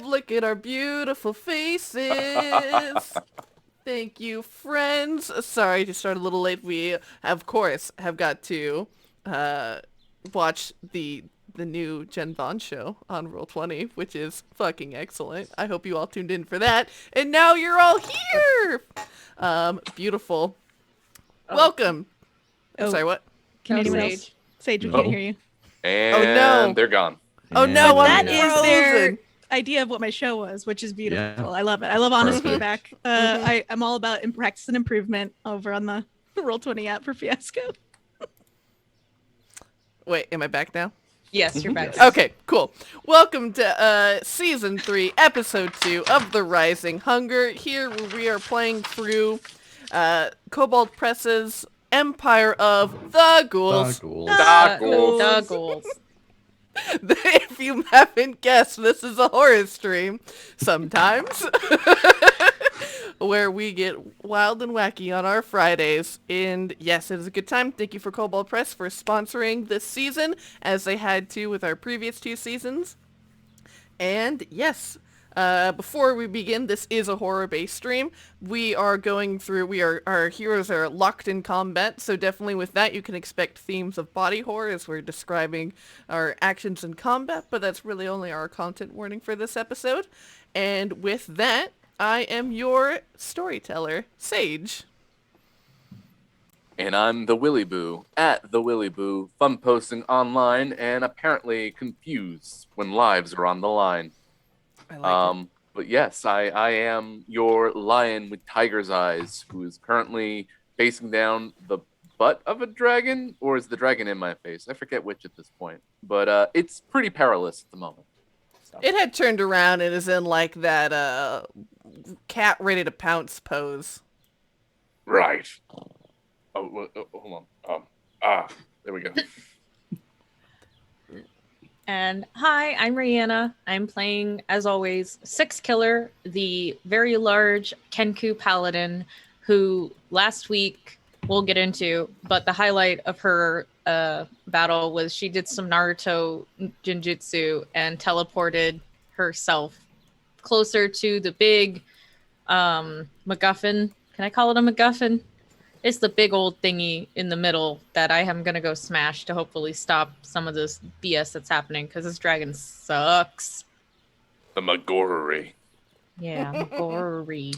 live. Look at our beautiful faces. Thank you, friends. Sorry to start a little late. We, of course, have got to watch the new Gen Vaughn show on Roll20, which is fucking excellent. I hope you all tuned in for that. And now you're all here. Beautiful. Welcome. I'm sorry, what? Can anyone else? Sage, we can't hear you. And they're gone. Oh no, That I'm is frozen. their idea of what my show was, which is beautiful. Yeah. I love it. I love honest Perfect. feedback. I'm all about practice and improvement over on the Roll20 app for Fiasco. Wait, am I back now? Yes, you're back. Okay, cool. Welcome to Season 3, Episode 2 of The Rising Hunger. Here we are playing through Kobold Press's Empire of the Ghouls. The Ghouls. If you haven't guessed, this is a horror stream. Sometimes. Where we get wild and wacky on our Fridays. And yes, it is a good time. Thank you for Kobold Press for sponsoring this season, as they had to with our previous 2 seasons. And yes, before we begin, this is a horror-based stream. We are going through, our heroes are locked in combat, so definitely with that you can expect themes of body horror as we're describing our actions in combat, but that's really only our content warning for this episode. And with that, I am your storyteller, Sage. And I'm the Willy Boo, at the Willy Boo, fun posting online and apparently confused when lives are on the line. I like it. But yes, I am your lion with tiger's eyes, who is currently facing down the butt of a dragon, or is the dragon in my face? I forget which at this point, but it's pretty perilous at the moment. So. It had turned around and is in like that cat ready to pounce pose. Right. Oh, hold on. There we go. And hi, I'm Riana. I'm playing, as always, Six Killer, the very large Kenku paladin, who last week we'll get into, but the highlight of her battle was she did some Naruto ninjutsu and teleported herself closer to the big MacGuffin. Can I call it a MacGuffin? It's the big old thingy in the middle that I am going to go smash to hopefully stop some of this BS that's happening, because this dragon sucks. The Magorari. Yeah, Magorari.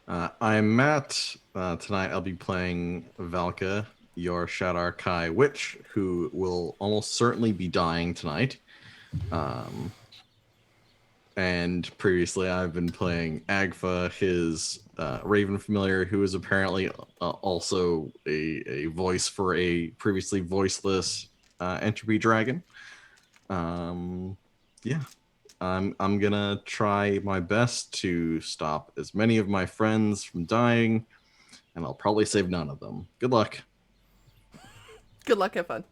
Yeah. I'm Matt. Tonight I'll be playing Valka, your Shadarkai witch, who will almost certainly be dying tonight. And previously I've been playing Agfa, his Raven familiar, who is apparently also a voice for a previously voiceless entropy dragon. Yeah, I'm gonna try my best to stop as many of my friends from dying, and I'll probably save none of them. Good luck. Good luck, have fun.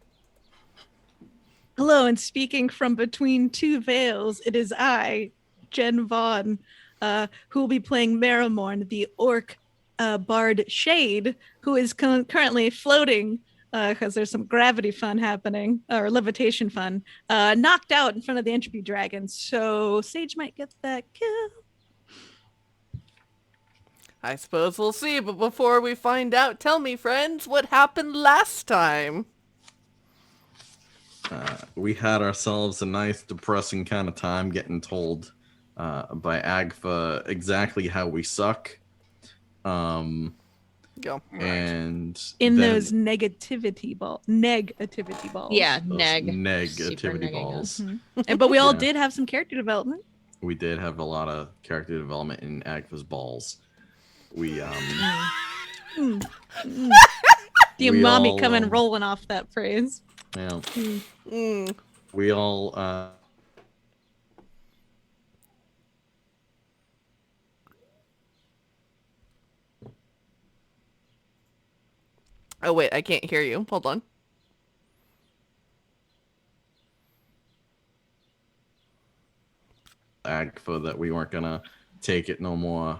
Hello, and speaking from between 2 veils, it is I, Jen Vaughn, who will be playing Marrowmorn, the orc bard Shade, who is currently floating because there's some gravity fun happening, or levitation fun, knocked out in front of the entropy dragon. So Sage might get that kill. I suppose we'll see, but before we find out, tell me, friends, what happened last time? We had ourselves a nice depressing kind of time getting told by Agfa exactly how we suck. Go. And In then those negativity balls. Yeah, those negativity balls. But we all Yeah. did have some character development. We did have a lot of character development in Agfa's balls. We The We umami all, coming rolling off that phrase. yeah, Mm. we all Oh, wait, I can't hear you. Hold on. Agfa that we weren't gonna take it no more.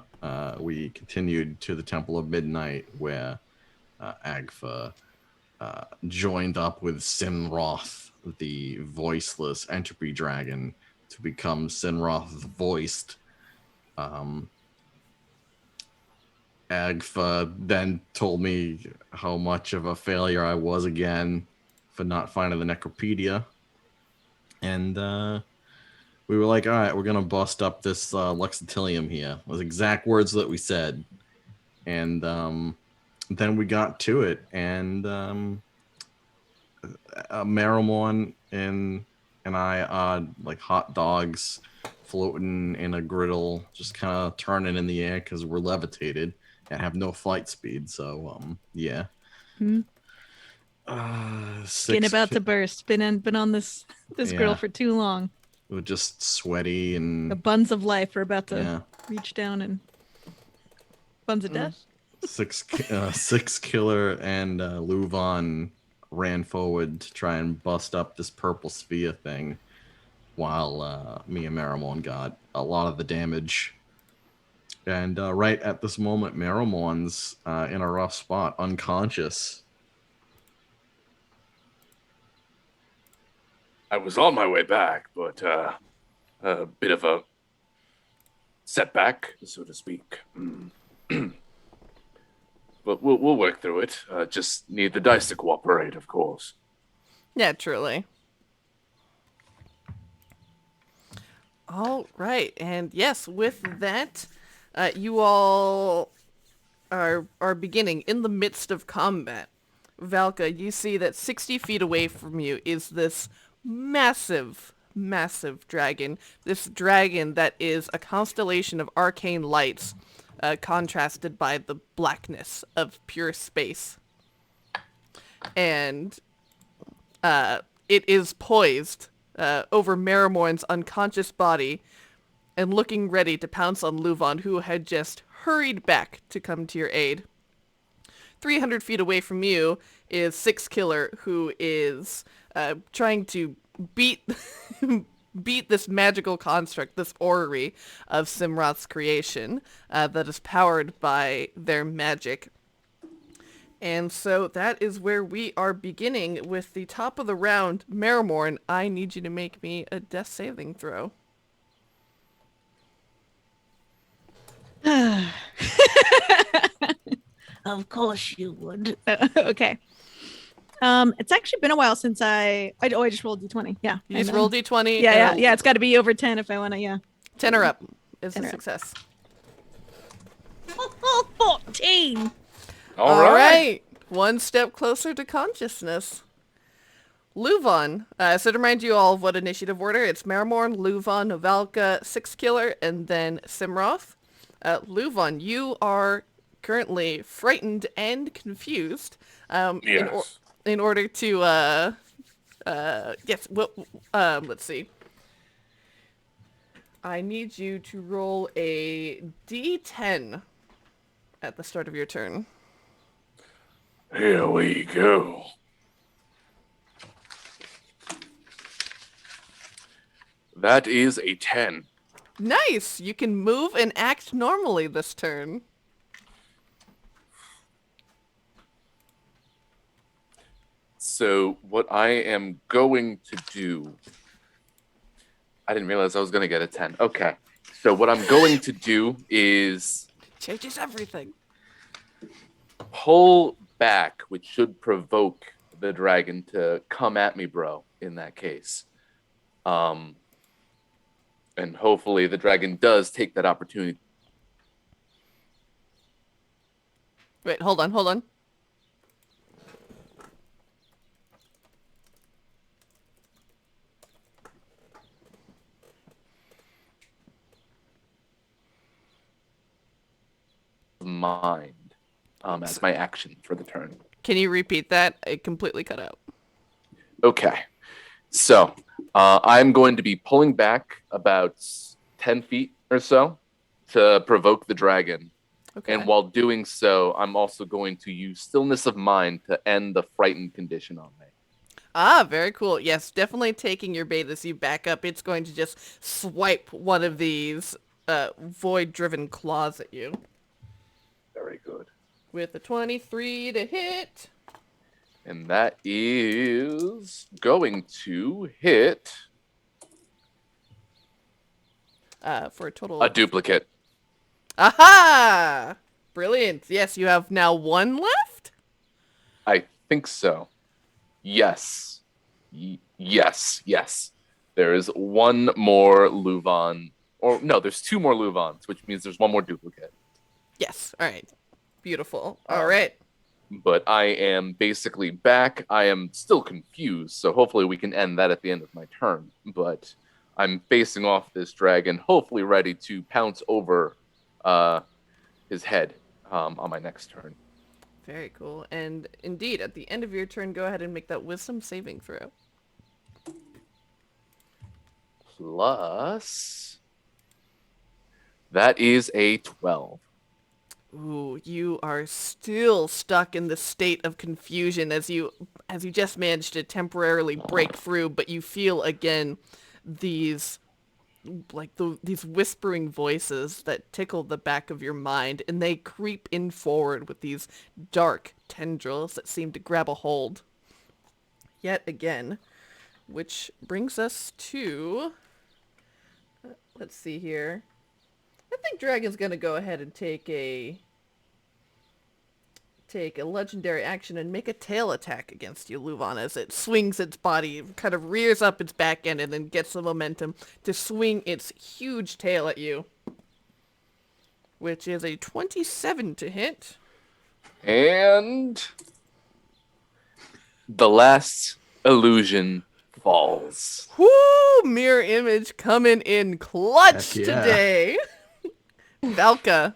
We continued to the Temple of Midnight, where Agfa joined up with Cimroth, the voiceless entropy dragon, to become Cimroth voiced. Agfa then told me how much of a failure I was again for not finding the Necropedia. And we were like, all right, we're going to bust up this Luxitilium here. Those exact words that we said. And then we got to it. And Marrowmorn and I are like hot dogs floating in a griddle, just kind of turning in the air because we're levitated and have no flight speed. So, yeah. Skin about to burst. Been on this grill for too long. We're just sweaty and the buns of life are about to reach down and buns of death. Six Killer and LuVon ran forward to try and bust up this purple sphere thing, while me and Marrowmorn got a lot of the damage. And right at this moment, Marrowmorn's in a rough spot, unconscious. I was on my way back, but a bit of a setback, so to speak. But we'll work through it. Just need the dice to cooperate, of course. Yeah, truly. All right, and yes, with that, you all are beginning in the midst of combat. Valka, you see that 60 feet away from you is this massive dragon. This dragon that is a constellation of arcane lights, contrasted by the blackness of pure space. And it is poised over Marrowmorn's unconscious body and looking ready to pounce on LuVon, who had just hurried back to come to your aid. 300 feet away from you is Six Killer, who is trying to beat this magical construct, this orrery of Cimroth's creation that is powered by their magic. And so that is where we are beginning with the top of the round. Marrowmorn, I need you to make me a death saving throw. Of course you would. Okay. It's actually been a while since I just rolled D20. Yeah. You just roll D20? Yeah. It's got to be over 10 if I want to, yeah. 10 or up is a success. 14! All right. One step closer to consciousness. LuVon. So to remind you all of what initiative order, it's Marrowmorn, LuVon, Valka, Six Killer, and then Cimroth. LuVon, you are currently frightened and confused. Yes. In order to, let's see. I need you to roll a D10 at the start of your turn. Here we go. That is a 10. Nice! You can move and act normally this turn. So what I am going to do... I didn't realize I was going to get a 10. Okay. So what I'm going to do is... Changes everything. Pull back, which should provoke the dragon to come at me, bro, in that case. And hopefully the dragon does take that opportunity. Wait, hold on. Mind as my action for the turn. Can you repeat that? It completely cut out. Okay. So I'm going to be pulling back about 10 feet or so to provoke the dragon. Okay. And while doing so, I'm also going to use stillness of mind to end the frightened condition on me. Ah, very cool. Yes, definitely taking your bait as you back up. It's going to just swipe one of these void-driven claws at you. Very good. With a 23 to hit. And that is going to hit for a total. A duplicate. Aha! Brilliant. Yes, you have now 1 left. I think so. Yes. Yes. There is 1 more LuVon. Or no, there's 2 more LuVons, which means there's 1 more duplicate. Yes. All right. Beautiful. All right. But I am basically back. I am still confused, so hopefully we can end that at the end of my turn. But I'm facing off this dragon, hopefully ready to pounce over his head on my next turn. Very cool. And indeed, at the end of your turn, go ahead and make that wisdom saving throw. Plus, that is a 12. Ooh, you are still stuck in the state of confusion as you just managed to temporarily break through, but you feel again these these whispering voices that tickle the back of your mind, and they creep in forward with these dark tendrils that seem to grab a hold yet again, which brings us to, let's see here. I think Dragon's gonna go ahead and take a legendary action and make a tail attack against you, LuVon, as it swings its body, kind of rears up its back end, and then gets the momentum to swing its huge tail at you, which is a 27 to hit. And the last illusion falls. Whoo! Mirror image coming in clutch Heck yeah. today. Valka,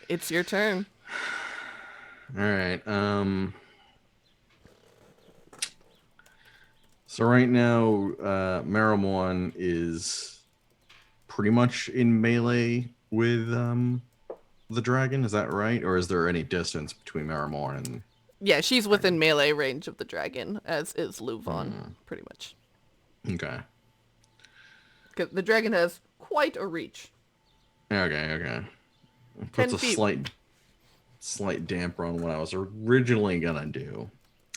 it's your turn. All right. So right now, Marrowmorn is pretty much in melee with the dragon. Is that right? Or is there any distance between Marrowmorn and? Yeah, she's within melee range of the dragon, as is LuVon, pretty much. Okay. 'Cause the dragon has quite a reach. Okay. 10 Puts a feet. slight damper on what I was originally gonna do.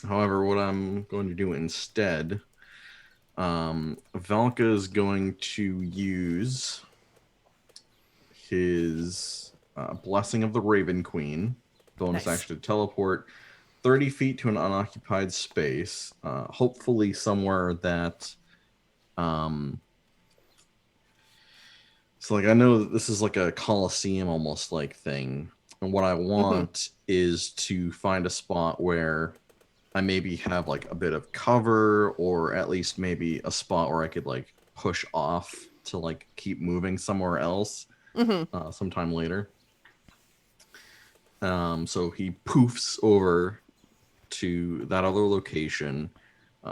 However, what I'm going to do instead, Valka is going to use his Blessing of the Raven Queen. Bonus Nice. action to teleport 30 feet to an unoccupied space, hopefully somewhere that so like I know that this is like a Colosseum almost like thing, and what I want is to find a spot where I maybe have like a bit of cover, or at least maybe a spot where I could like push off to like keep moving somewhere else sometime later. So he poofs over to that other location,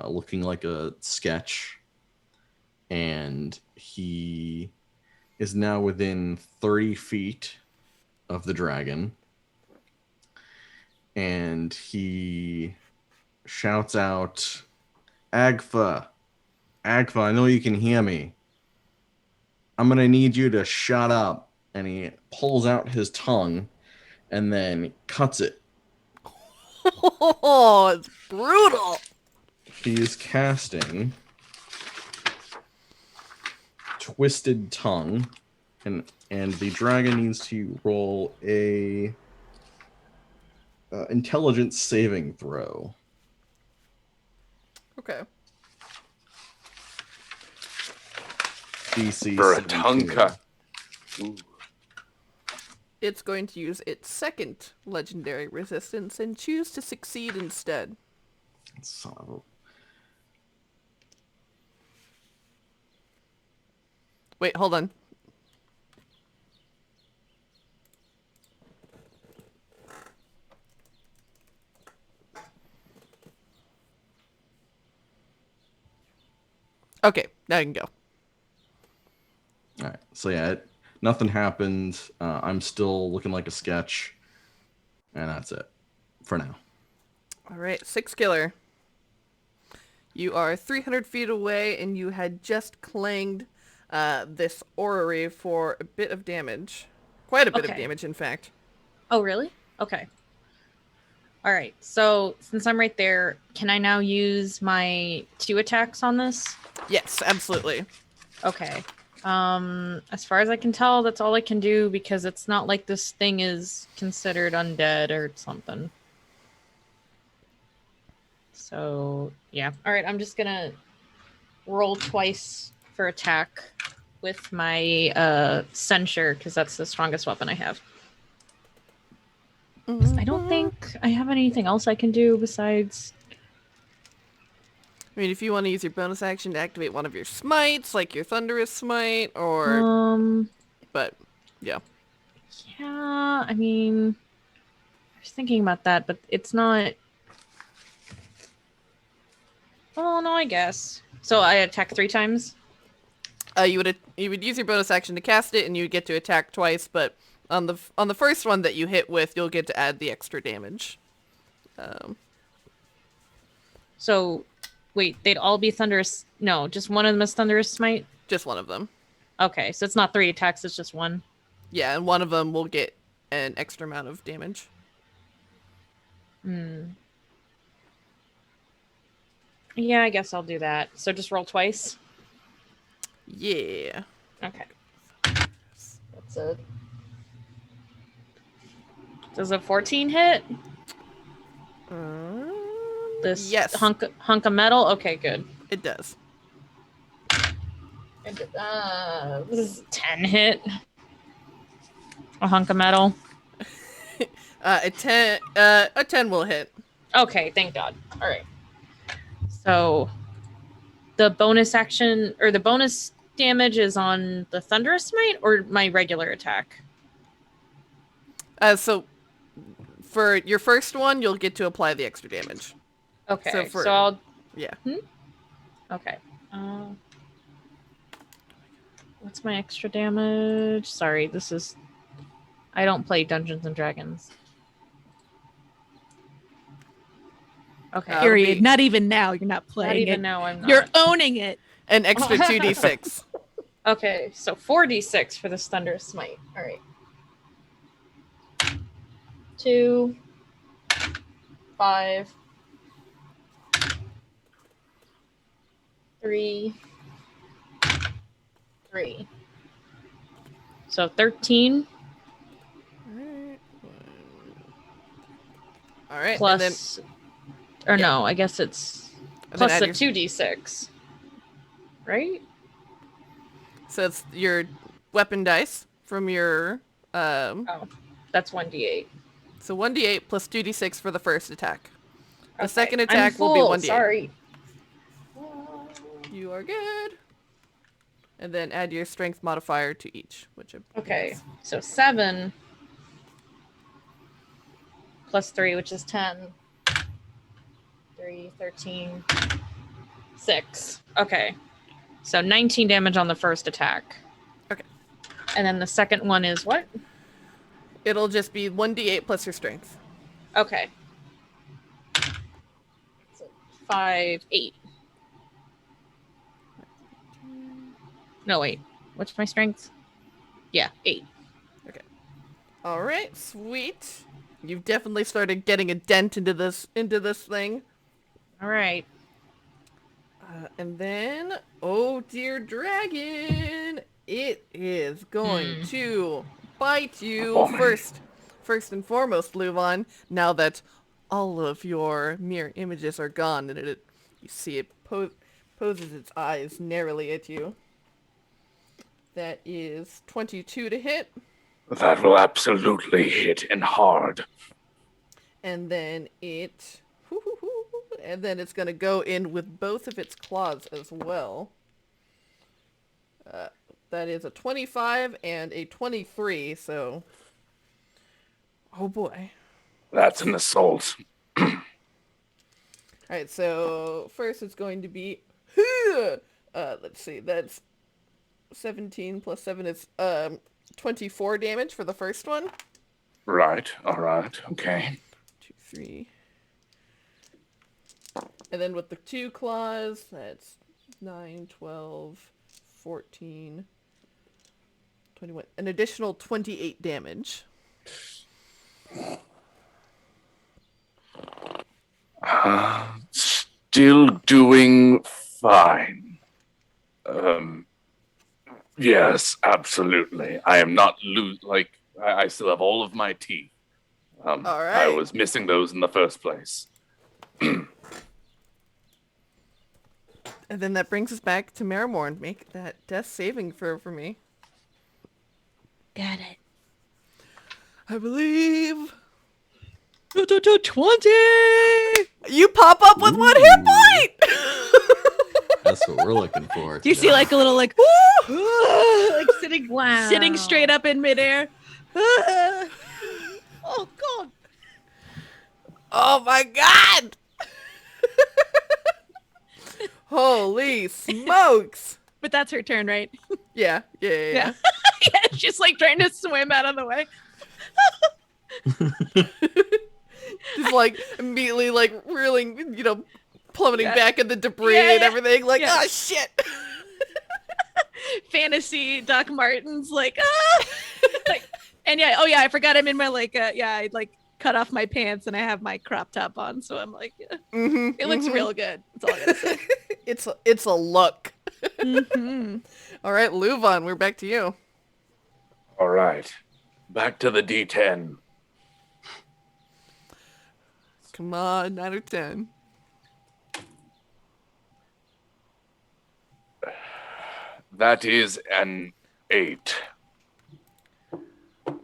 looking like a sketch, and he is now within 30 feet of the dragon, and he shouts out, Agfa, I know you can hear me. I'm gonna need you to shut up. And he pulls out his tongue and then cuts it. Oh, it's brutal. He is casting Twisted Tongue, and the dragon needs to roll a intelligence saving throw. Okay. DC For a 17. tongue cut. Ooh. It's going to use its second legendary resistance and choose to succeed instead. Son of a... Wait, hold on. Okay, now you can go. All right. So yeah, nothing happened. I'm still looking like a sketch, and that's it for now. All right, 6 killer. You are 300 feet away, and you had just clanged this orrery for a bit of damage. Quite a bit of Okay. damage, in fact. Oh, really? Okay. All right. So since I'm right there, can I now use my 2 attacks on this? Yes, absolutely. Okay. As far as I can tell, that's all I can do because it's not like this thing is considered undead or something. So, yeah. All right, I'm just gonna roll twice for attack with my censure because that's the strongest weapon I have. I don't think I have anything else I can do besides. I mean, if you want to use your bonus action to activate one of your smites, like your Thunderous Smite, or... But, yeah. Yeah, I mean, I was thinking about that, but it's not. Oh no, I guess. So I attack 3 times. You would use your bonus action to cast it, and you would get to attack twice. But on the first one that you hit with, you'll get to add the extra damage. So, wait, they'd all be thunderous. No, just one of them is thunderous smite. Just one of them. Okay, so it's not 3 attacks; it's just one. Yeah, and one of them will get an extra amount of damage. Yeah, I guess I'll do that. So just roll twice. Yeah. Okay. That's a. Does a 14 hit? This yes. hunk of metal? Okay, good. It does. This is 10 hit. A hunk of metal. A 10 will hit. Okay, thank God. All right. So the bonus action or the bonus damage is on the Thunderous Smite or my regular attack? So for your first one, you'll get to apply the extra damage. Okay, so I'll... Yeah. Okay. What's my extra damage? Sorry, this is... I don't play Dungeons and Dragons. Okay. Period. Not even now. You're not playing Not even it. now, I'm not. You're owning it. An extra 2d6. Okay, so 4d6 for this Thunder Smite. All right. 2, 5, 3, 3. So 13 All right. plus, or no, I guess it's plus the 2d6, right? So it's your weapon dice from your... Oh, that's 1d8. So 1d8 plus 2d6 for the first attack. The Okay, second I'm attack will be full, 1d8. Sorry. You are good. And then add your strength modifier to each, which Okay, so 7 plus 3, which is 10. 3, 13, 6. Okay, so 19 damage on the first attack. Okay. And then the second one is what? It'll just be 1d8 plus your strength. Okay. So 5, 8. No, wait. What's my strength? Yeah, 8. Okay. All right, sweet. You've definitely started getting a dent into this thing. All right. And then, oh dear dragon, it is going to bite you first and foremost, LuVon. Now that all of your mirror images are gone, and you see it poses its eyes narrowly at you. That is 22 to hit. That will absolutely hit and hard. And then it's going to go in with both of its claws as well. That is a 25 and a 23, so... Oh boy. That's an assault. Alright, so first it's going to be... let's see, that's 17 plus 7 is 24 damage for the first one. Right, alright, okay. 2, 3... And then with the 2 claws, that's 9, 12, 14, 21. An additional 28 damage. Still doing fine. Yes, absolutely. I am not I still have all of my teeth. All right. I was missing those in the first place. And then that brings us back to Marrowmorn. Make that death saving throw for me. Got it. I believe 20! you pop up with 1 hit point! That's what we're looking for. Do you see like a little like, like sitting, Wow. sitting straight up in midair? Oh God! Oh my god! Holy smokes! But that's her turn, right? Yeah. Yeah, she's like trying to swim out of the way. Just like immediately like reeling, plummeting Yeah. back in the debris Yeah, and yeah. everything. Like, Yeah. oh shit! Fantasy Doc Martens, like, ah! Like, and yeah, oh yeah, I forgot I'm in my I like cut off my pants and I have my crop top on, so I'm like, it looks real good. That's all I gotta say. It's a look. Mhm. All right, LuVon, we're back to you. All right. Back to the D10. Come on, 9 or 10. That is an 8.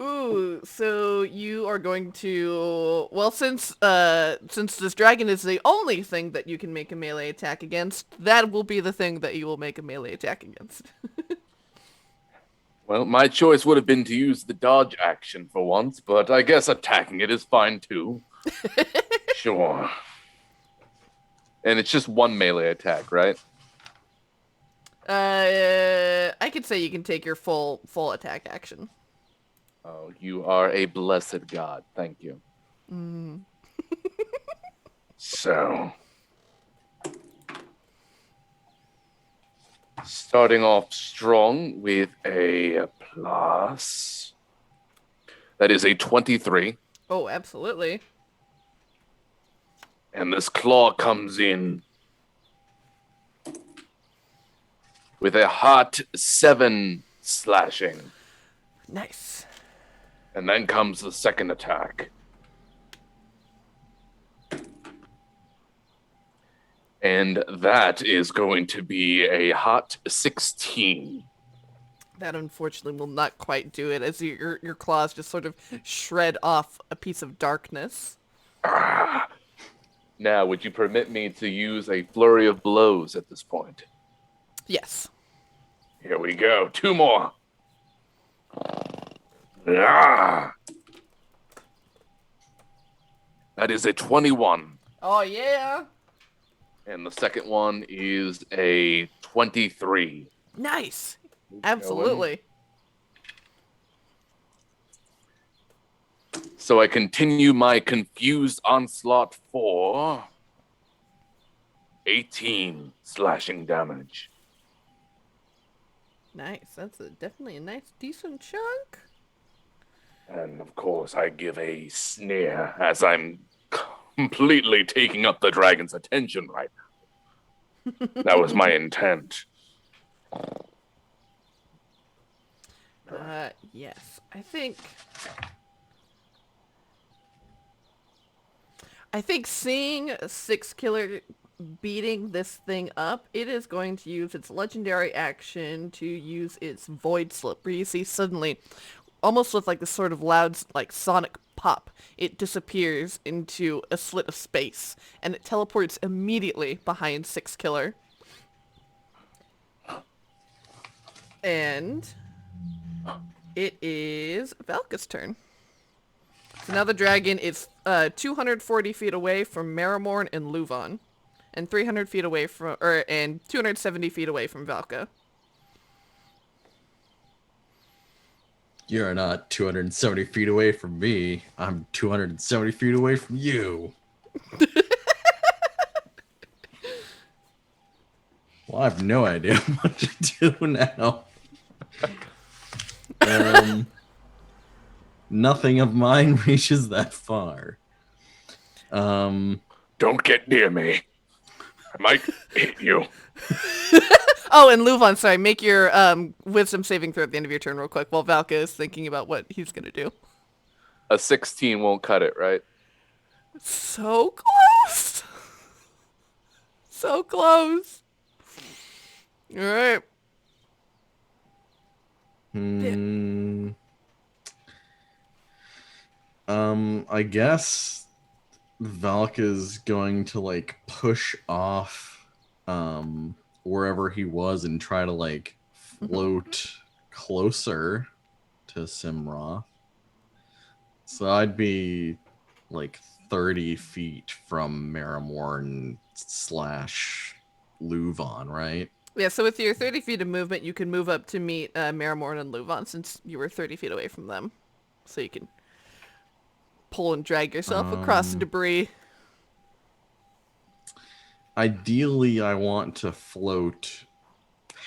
Ooh, so you are going to, well, since this dragon is the only thing that you can make a melee attack against, that will be the thing that you will make a melee attack against. Well, my choice would have been to use the dodge action for once, but I guess attacking it is fine too. Sure. And it's just 1 melee attack, right? I could say you can take your full attack action. Oh, you are a blessed god. Thank you. So, starting off strong with a plus. That is a 23. Oh, absolutely. And this claw comes in with a hot 7 slashing. Nice. And then comes the second attack. And that is going to be a hot 16. That unfortunately will not quite do it, as your claws just sort of shred off a piece of darkness. Ah. Now, would you permit me to use a flurry of blows at this point? Yes. Here we go. 2 more. Ah. That is a 21. Oh, yeah. And the second one is a 23. Nice. Absolutely. So I continue my confused onslaught for 18 slashing damage. Nice. That's definitely a nice, decent chunk. And of course, I give a sneer as I'm completely taking up the dragon's attention right now. That was my intent. Yes. I think seeing a 6 killer beating this thing up, it is going to use its legendary action to use its void slip, where you see suddenly, almost with like this sort of loud like sonic pop, it disappears into a slit of space, and it teleports immediately behind 6 killer. And it is Valka's turn. So now the dragon is 240 feet away from Marrowmorn and LuVon, and 300 feet away from, and 270 feet away from Valka. You're not 270 feet away from me. I'm 270 feet away from you. Well, I have no idea what to do now. Nothing of mine reaches that far. Don't get near me. I might hit you. Oh, and LuVon, sorry, make your wisdom saving throw at the end of your turn real quick while Valka is thinking about what he's going to do. A 16 won't cut it, right? So close. So close. All right. I guess Valka's going to like push off wherever he was and try to like float closer to Cimroth. So I'd be like 30 feet from Marrowmorn / LuVon, right? Yeah, so with your 30 feet of movement, you can move up to meet Marrowmorn and LuVon since you were 30 feet away from them. So you can pull and drag yourself across the debris. Ideally, I want to float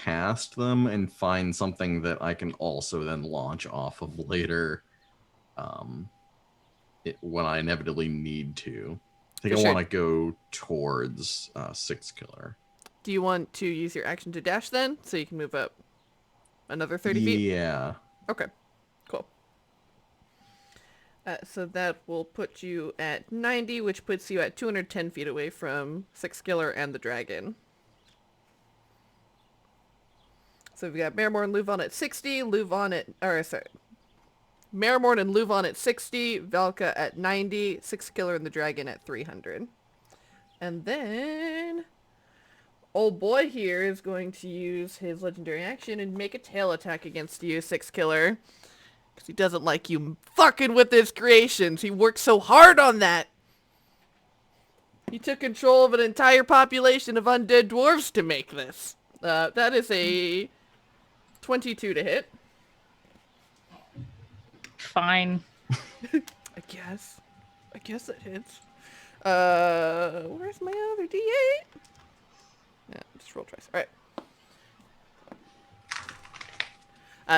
past them and find something that I can also then launch off of later when I inevitably need to. I think I want to go towards Six Killer. Do you want to use your action to dash then, so you can move up another 30 feet? Yeah. Okay, cool. So that will put you at 90, which puts you at 210 feet away from Six Killer and the dragon. So we've got Marrowmorn and LuVon at 60, Marrowmorn and LuVon at 60, Valka at 90, Six Killer and the dragon at 300. And then old boy here is going to use his legendary action and make a tail attack against you, Six Killer. Because he doesn't like you fucking with his creations. He worked so hard on that. He took control of an entire population of undead dwarves to make this. That is a 22 to hit. Fine. I guess it hits. Where's my other D8? Yeah, just roll twice. Alright.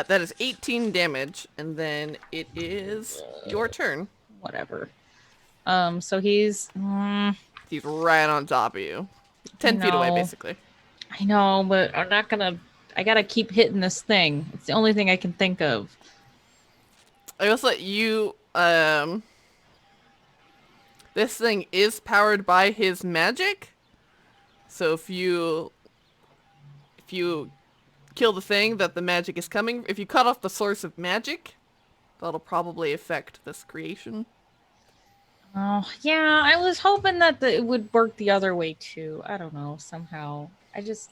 That is 18 damage, and then it is your turn. Whatever. So he's... He's right on top of you. 10 feet away, basically. I know, but I'm not gonna... I gotta keep hitting this thing. It's the only thing I can think of. I also let you, this thing is powered by his magic. So if you kill the thing that the magic is coming, if you cut off the source of magic, that'll probably affect this creation. Oh, yeah, I was hoping that it would work the other way too. I don't know, somehow. I just,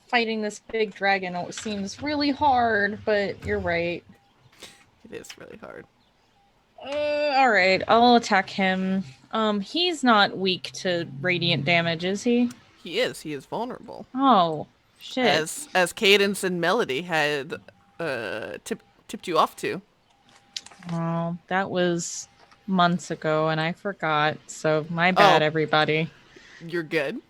fighting this big dragon seems really hard, but you're right. It is really hard. Alright, I'll attack him. He's not weak to radiant damage, is he? He is vulnerable. Oh, shit. As Cadence and Melody had tipped you off to. Oh, that was months ago and I forgot, so my bad, everybody. You're good.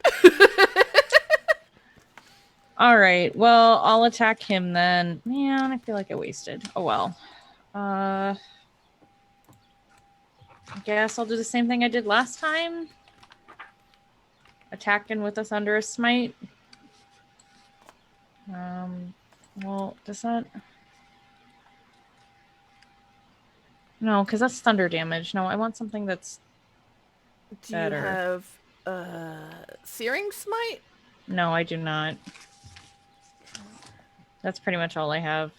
Alright, well, I'll attack him then. Man, I feel like I wasted. Oh well. I guess I'll do the same thing I did last time. Attacking with a Thunderous Smite. Well, does that... No, because that's thunder damage. No, I want something that's better. Do you have Searing Smite? No, I do not. That's pretty much all I have.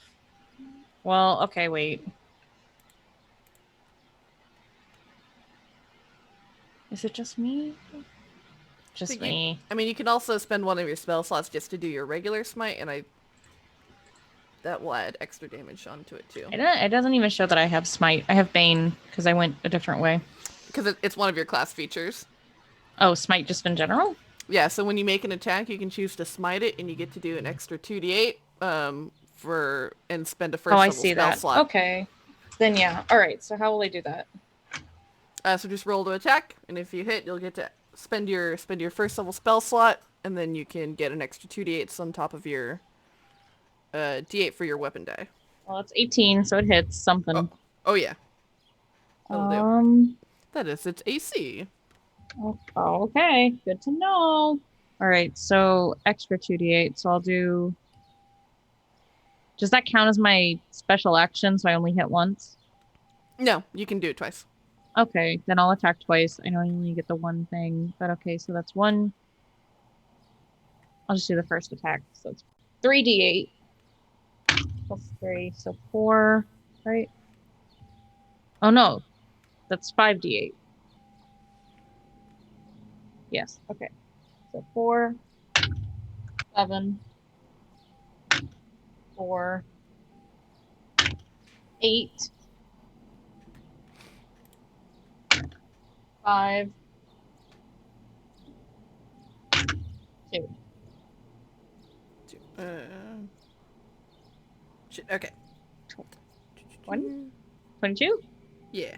Well, okay, wait. Is it just me? Just me. I mean, you can also spend one of your spell slots just to do your regular smite, and that will add extra damage onto it too. It doesn't even show that I have smite. I have bane because I went a different way. Because it's one of your class features. Oh, smite just in general? Yeah, so when you make an attack, you can choose to smite it, and you get to do an extra 2d8 and spend a first level spell slot. Okay. Then yeah. All right. So how will I do that? So just roll to attack, and if you hit, you'll get to spend your first level spell slot, and then you can get an extra 2d8s on top of your d8 for your weapon die. Well, it's 18, so it hits something. Oh yeah. That'll do. That is its AC. Oh, okay, good to know. All right, so extra 2d8. So I'll do. Does that count as my special action? So I only hit once. No, you can do it twice. Okay, then I'll attack twice. I know I only get the one thing, but okay, so that's one. I'll just do the first attack. So it's 3d8 plus 3, so 4, right? Oh no, that's 5d8. Yes, okay. So 4, 7, 4, 8, 5, 2. Shit. Okay. 22? Yeah.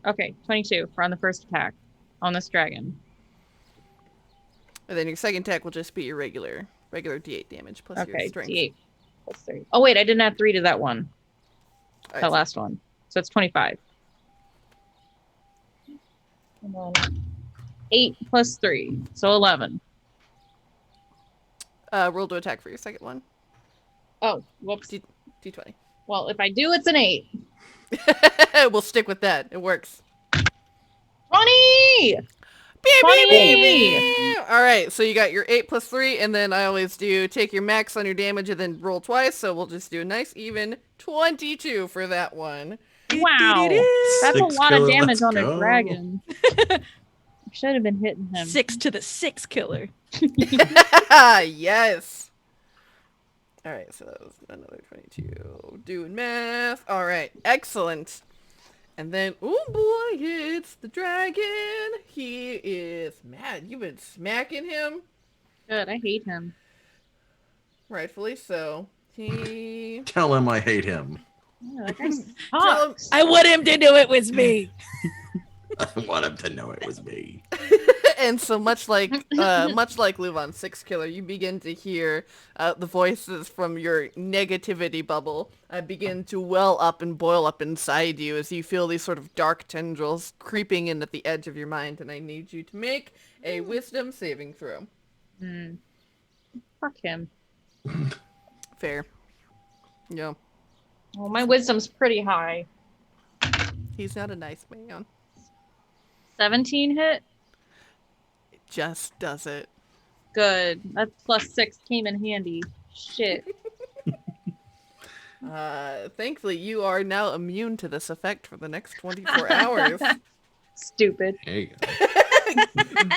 Okay, 22 for on the first attack on this dragon. And then your second attack will just be your regular D8 damage plus your Okay, strength. d8 plus 3. Oh wait, I didn't add 3 to that one. All right, That last one. So it's 25. And then 8 plus 3, so 11. roll to attack for your second one. Oh, whoops. D20. Well, if I do, it's an 8. We'll stick with that. It works. 20! Beep, 20! beep, beep, beep. All right, so you got your 8 plus 3, and then I always do take your max on your damage and then roll twice, so we'll just do a nice even 22 for that one. Wow. That's a Six lot of killer, damage let's on go. a dragon. Should have been hitting him. 6 to the 6 killer. Yes. All right, so that was another 22. Doing math. All right, excellent. And then, oh boy, it's the dragon. He is mad. You've been smacking him. Good, I hate him. Rightfully so. He... Tell him I hate him. Yeah, that guy Tell him- sucks. I want him to know it was me. I want him to know it was me. And so much like LuVon, Six Killer, you begin to hear the voices from your negativity bubble begin to well up and boil up inside you as you feel these sort of dark tendrils creeping in at the edge of your mind. And I need you to make a wisdom saving throw. Fuck him. Fair. Yeah. Well, my wisdom's pretty high. He's not a nice man. 17 hit? It just does it. Good. That plus 6 came in handy. Shit. Thankfully, you are now immune to this effect for the next 24 hours. Stupid. There you go.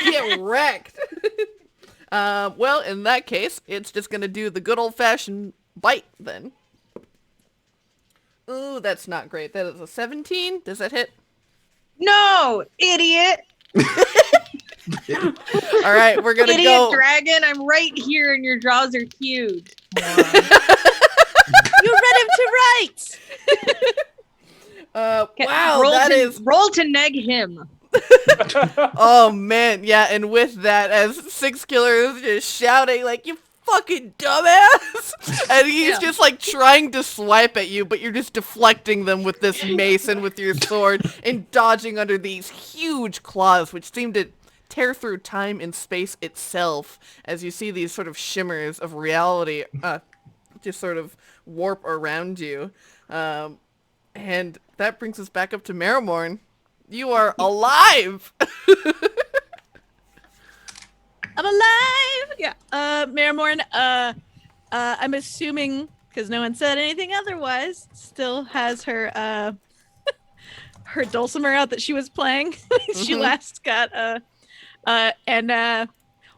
Get wrecked. Well, in that case, it's just gonna do the good old-fashioned bite then. Ooh, that's not great. That is a 17. Does that hit? No, idiot. All right, we're gonna Idiot go. dragon, I'm right here and your jaws are huge. You read him to rights. Wow, roll that to, is. roll to neg him. Oh man, yeah. And with that, as Six Killer is just shouting like, "You fucking dumbass!" and he's just like trying to swipe at you, but you're just deflecting them with this mace and with your sword and dodging under these huge claws, which seem to tear through time and space itself as you see these sort of shimmers of reality just sort of warp around you. And that brings us back up to Marrowmorn. You are alive! I'm alive. Yeah. Marrowmorn, I'm assuming, because no one said anything otherwise, still has her her dulcimer out that she was playing. She last got and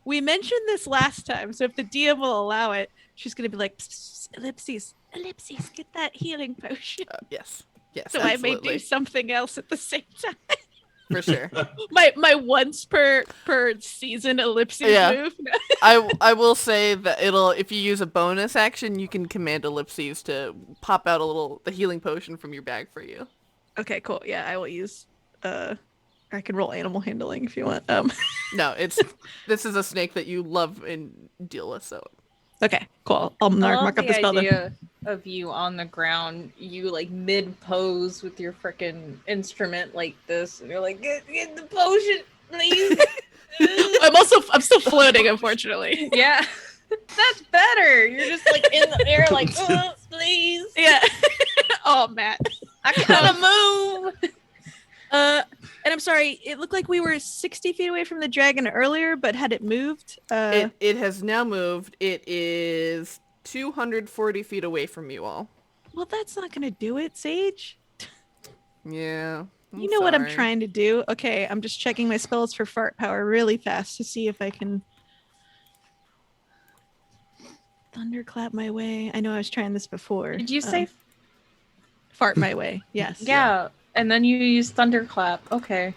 we mentioned this last time, so if the DM will allow it, she's gonna be like, "Psst, psst, ellipses, get that healing potion." Yes, So absolutely. I may do something else at the same time. For sure. my once per season ellipses move. I will say that if you use a bonus action, you can command ellipses to pop out the healing potion from your bag for you. Okay, cool. Yeah, I will use I can roll animal handling if you want. No, this is a snake that you love and deal with, so. Okay, cool. I'll mark up the spell then. idea of you on the ground, you like mid pose with your freaking instrument like this, and you're like, get the potion, please. I'm still floating, unfortunately. Yeah. That's better. You're just like in the air, like, oh, please. Yeah. Oh, Matt. I gotta move. And I'm sorry, it looked like we were 60 feet away from the dragon earlier, but had it moved? It has now moved. It is 240 feet away from you all. Well, that's not gonna do it, Sage. Yeah. You know what I'm sorry. trying to do. Okay, I'm just checking my spells for fart power really fast to see if I can thunderclap my way. I know I was trying this before. Did you say? Fart my way? Yes. Yeah. And then you use thunderclap. Okay.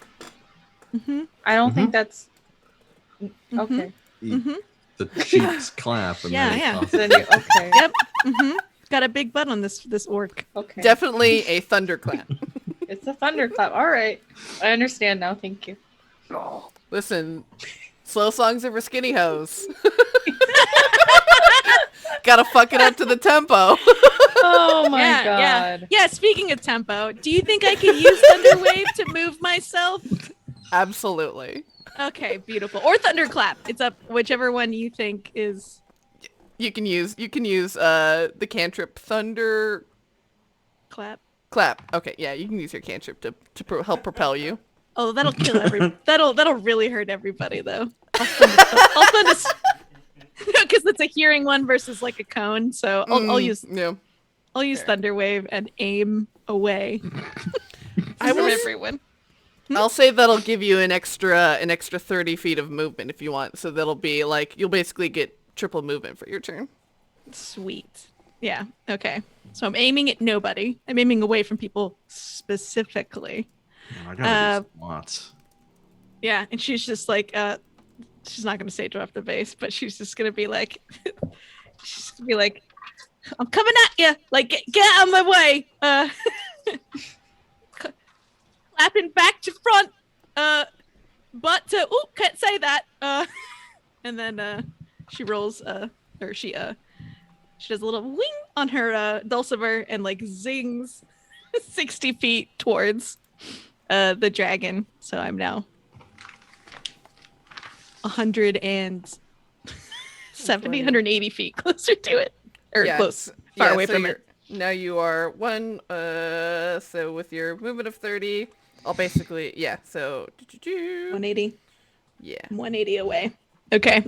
Mm-hmm. I don't think that's okay. The cheeks clap. And Yeah, then yeah. toss Then it. you, okay. Yep. Mm-hmm. Got a big butt on this orc. Okay. Definitely a thunderclap. It's a thunderclap. All right. I understand now. Thank you. No. Listen, slow songs are for skinny hoes. Gotta fuck it up to the tempo. Oh my yeah, god. Yeah. Speaking of tempo, do you think I can use Thunderwave to move myself? Absolutely. Okay, beautiful. Or Thunderclap. It's up whichever one you think is. You can use the cantrip thunder Clap. clap. Okay, yeah, you can use your cantrip to help propel you. Oh, that'll kill that'll really hurt everybody though. I'll thunder because it's a hearing one versus like a cone. So I'll use Yeah. Thunderwave and aim away. I will. Everyone. I'll say that'll give you an extra 30 feet of movement if you want. So that'll be like you'll basically get triple movement for your turn. Sweet. Yeah. Okay. So I'm aiming at nobody. I'm aiming away from people specifically. I gotta do lots. Yeah, and she's just like, she's not gonna say drop the base, but she's just gonna be like, I'm coming at you, like get out of my way, clapping back to front, butt to, can't say that, and then she rolls, or she does a little wing on her dulcimer and like zings 60 feet towards the dragon. So I'm now 180 feet closer to it, or close, far away from it. Now you are one. So with your movement of 30, I'll basically So 180. Yeah. I'm 180 away. Okay.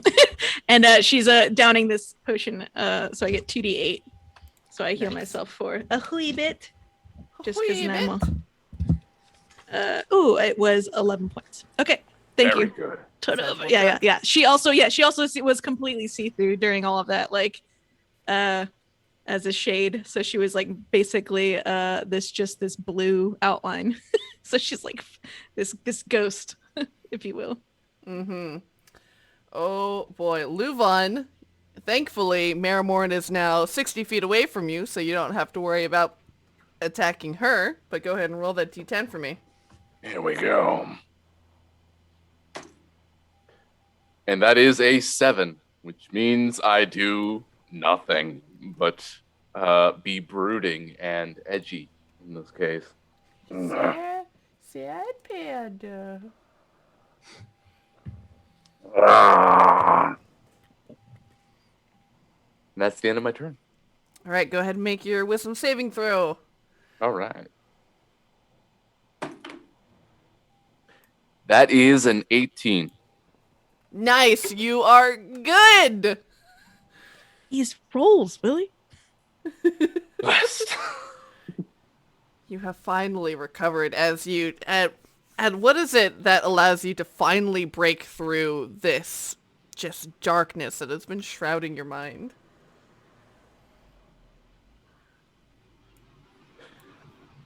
And she's downing this potion, so I get 2d8. So I heal myself for a wee bit. Just because I'm it was 11 points. Okay. Thank Very you. good. Yeah. She also was completely see-through during all of that, like as a shade. So she was like basically this blue outline. So she's like this ghost, if you will. Mm-hmm. Oh boy, LuVon. Thankfully, Marrowmorn is now 60 feet away from you, so you don't have to worry about attacking her. But go ahead and roll that d10 for me. Here we go. And that is a 7, which means I do nothing but be brooding and edgy in this case. Sad panda. And that's the end of my turn. All right, go ahead and make your wisdom saving throw. All right. That is an 18. Nice, you are good. These rolls, Willy. Blessed. You have finally recovered as you... And what is it that allows you to finally break through this just darkness that has been shrouding your mind?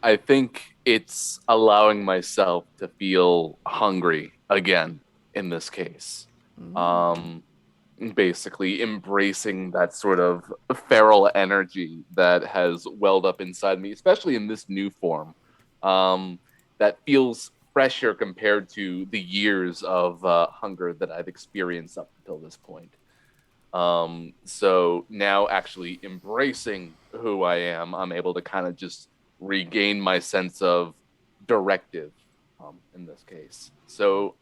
I think it's allowing myself to feel hungry again in this case. Basically embracing that sort of feral energy that has welled up inside me, especially in this new form, that feels fresher compared to the years of hunger that I've experienced up until this point. So now actually embracing who I am, I'm able to kind of just regain my sense of directive in this case. So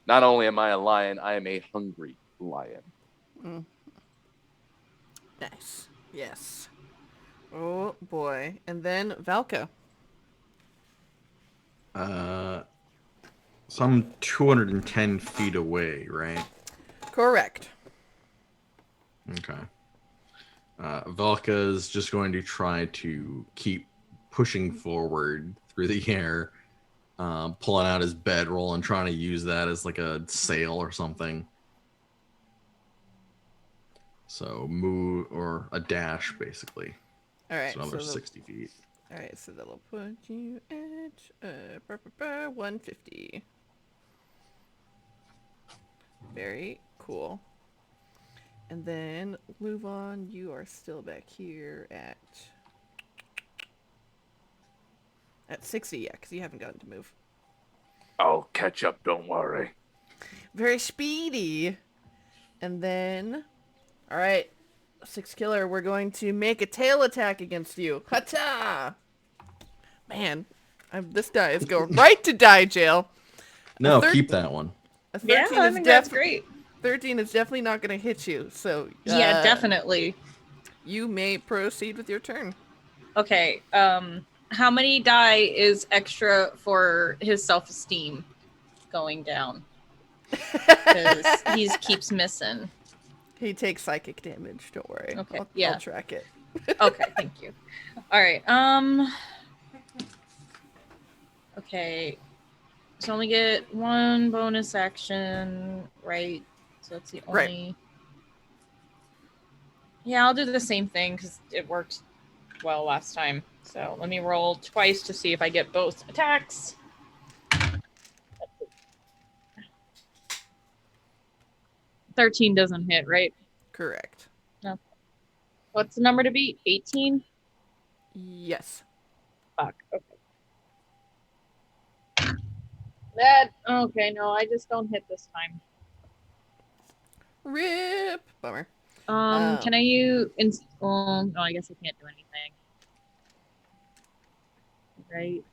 Not only am I a lion, I am a hungry lion. Nice. Yes. Oh boy. And then Valka. So I'm 210 feet away, right? Correct. Okay. Valka is just going to try to keep pushing forward through the air, pulling out his bedroll and trying to use that as like a sail or something. So move or a dash, basically. All right. So another 60 feet. All right. So that'll put you at 150. Very cool. And then LuVon, you are still back here at 60, yeah, because you haven't gotten to move. I'll catch up, don't worry. Very speedy. And then, all right, Six Killer, we're going to make a tail attack against you. Hata! Man, this die is going right to die jail. No, keep that one. A 13 Yeah, I is think that's great. 13 is definitely not going to hit you, so... Yeah, definitely. You may proceed with your turn. Okay, how many die is extra for his self-esteem going down? Because he keeps missing. He takes psychic damage, don't worry. Okay, I'll track it. Okay, thank you. All right, okay. So only get one bonus action, right? So that's the only... Right. Yeah, I'll do the same thing because it worked well last time. So let me roll twice to see if I get both attacks. 13 doesn't hit, right? Correct. No. What's the number to beat? 18? Yes. Fuck. Okay. Okay, no, I just don't hit this time. Rip. Bummer. Can I use... no, I guess I can't do anything. Right?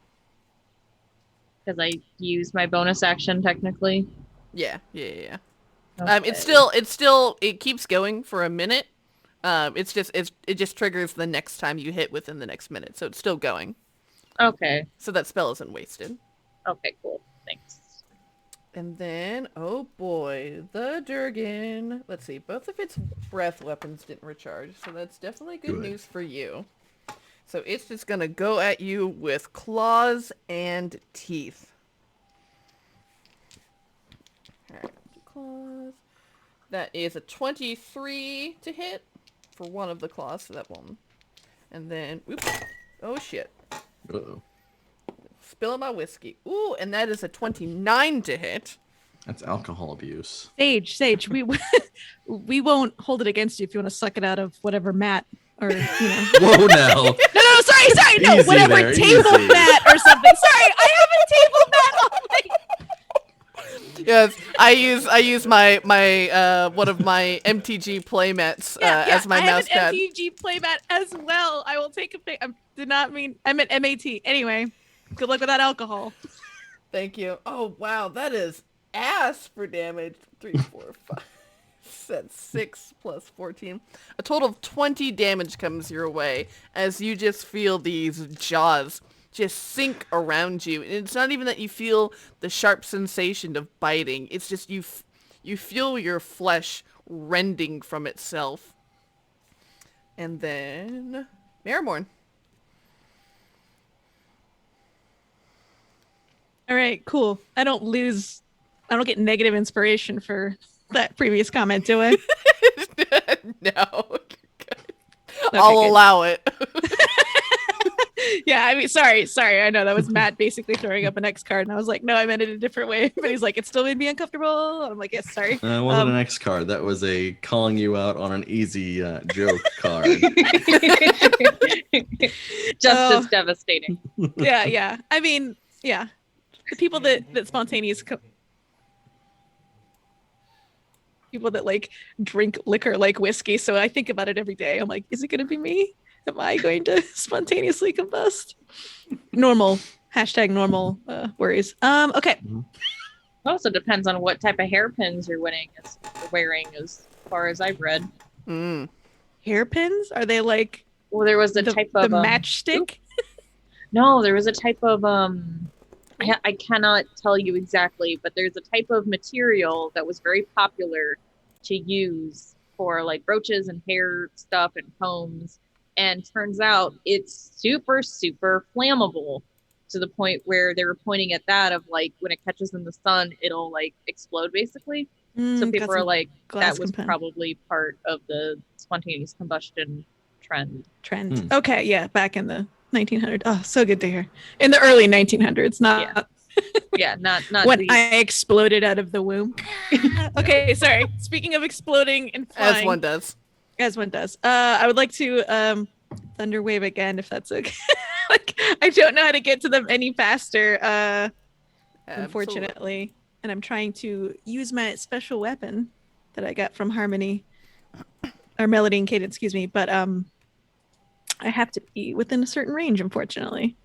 Because I used my bonus action, technically. Yeah. Okay. It keeps going for a minute. It just triggers the next time you hit within the next minute, so it's still going. Okay. So that spell isn't wasted. Okay, cool. Thanks. And then, oh boy, the Durgan. Let's see, both of its breath weapons didn't recharge, so that's definitely good news for you. So it's just gonna go at you with claws and teeth. Alright, claws. That is a 23 to hit for one of the claws, so that one. And then, oops, oh shit. Uh-oh. Spilling my whiskey. Ooh, and that is a 29 to hit. That's alcohol abuse. Sage, we won't hold it against you if you want to suck it out of whatever mat or Whoa, now. No, sorry, no, Easy whatever there, table easy. mat or something. Sorry, I have a table mat on my... Yes, I use my one of my MTG playmats as my mouse pad. I have an MTG playmat as well. I will take a pic. I meant MAT. Anyway, good luck with that alcohol. Thank you. Oh wow, that is ass for damage. 3, 4, 5. That's 6 plus 14. A total of 20 damage comes your way as you just feel these jaws just sink around you. And it's not even that you feel the sharp sensation of biting. It's just you feel your flesh rending from itself. And then Marrowmorn. All right, cool. I don't get negative inspiration for that previous comment, do I? No. Okay, I'll good. allow it. Yeah, I mean, sorry. I know that was Matt basically throwing up an X card, and I was like, no, I meant it a different way. But he's like, it still made me uncomfortable. I'm like, yes, sorry. That wasn't an X card. That was a calling you out on an easy joke card. Just as devastating. Yeah. I mean, yeah. The people that spontaneous people that like drink liquor like whiskey, so I think about it every day. I'm like, is it going to be me? Am I going to spontaneously combust? Normal. #normal worries. Okay. Also depends on what type of hairpins you're wearing, as far as I've read. Mm. Hairpins? Are they like Well, there was a the, type the of matchstick? No, there was a type of I cannot tell you exactly, but there's a type of material that was very popular to use for like brooches and hair stuff and combs, and turns out it's super super flammable to the point where they were pointing at that of like when it catches in the sun it'll like explode basically. So Got people are some like glass that was compound. probably part of the spontaneous combustion trend. Trend. Okay, yeah, back in the 1900s. Oh, so good to hear. In the early 1900s, not Yeah, not when these. I exploded out of the womb. Okay, sorry. Speaking of exploding and flying, As one does. as one does. I would like to thunder wave again, if that's okay. Like, I don't know how to get to them any faster, unfortunately. And I'm trying to use my special weapon that I got from Harmony, or Melody and Cadence, excuse me. But I have to be within a certain range, unfortunately.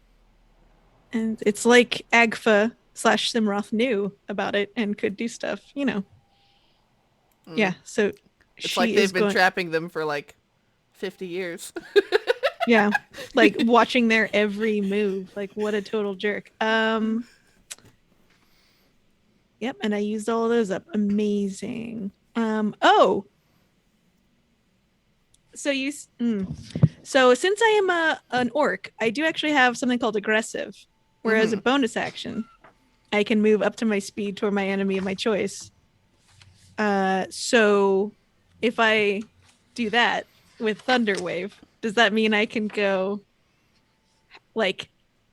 And it's like Agfa / Cimroth knew about it and could do stuff, you know. Mm. Yeah, so It's like they've been trapping them for like 50 years. Yeah, like watching their every move. Like, what a total jerk. Yep, and I used all of those up. Amazing. Oh. So so since I am an orc, I do actually have something called aggressive, where as a bonus action, I can move up to my speed toward my enemy of my choice. So if I do that with Thunder Wave, does that mean I can go like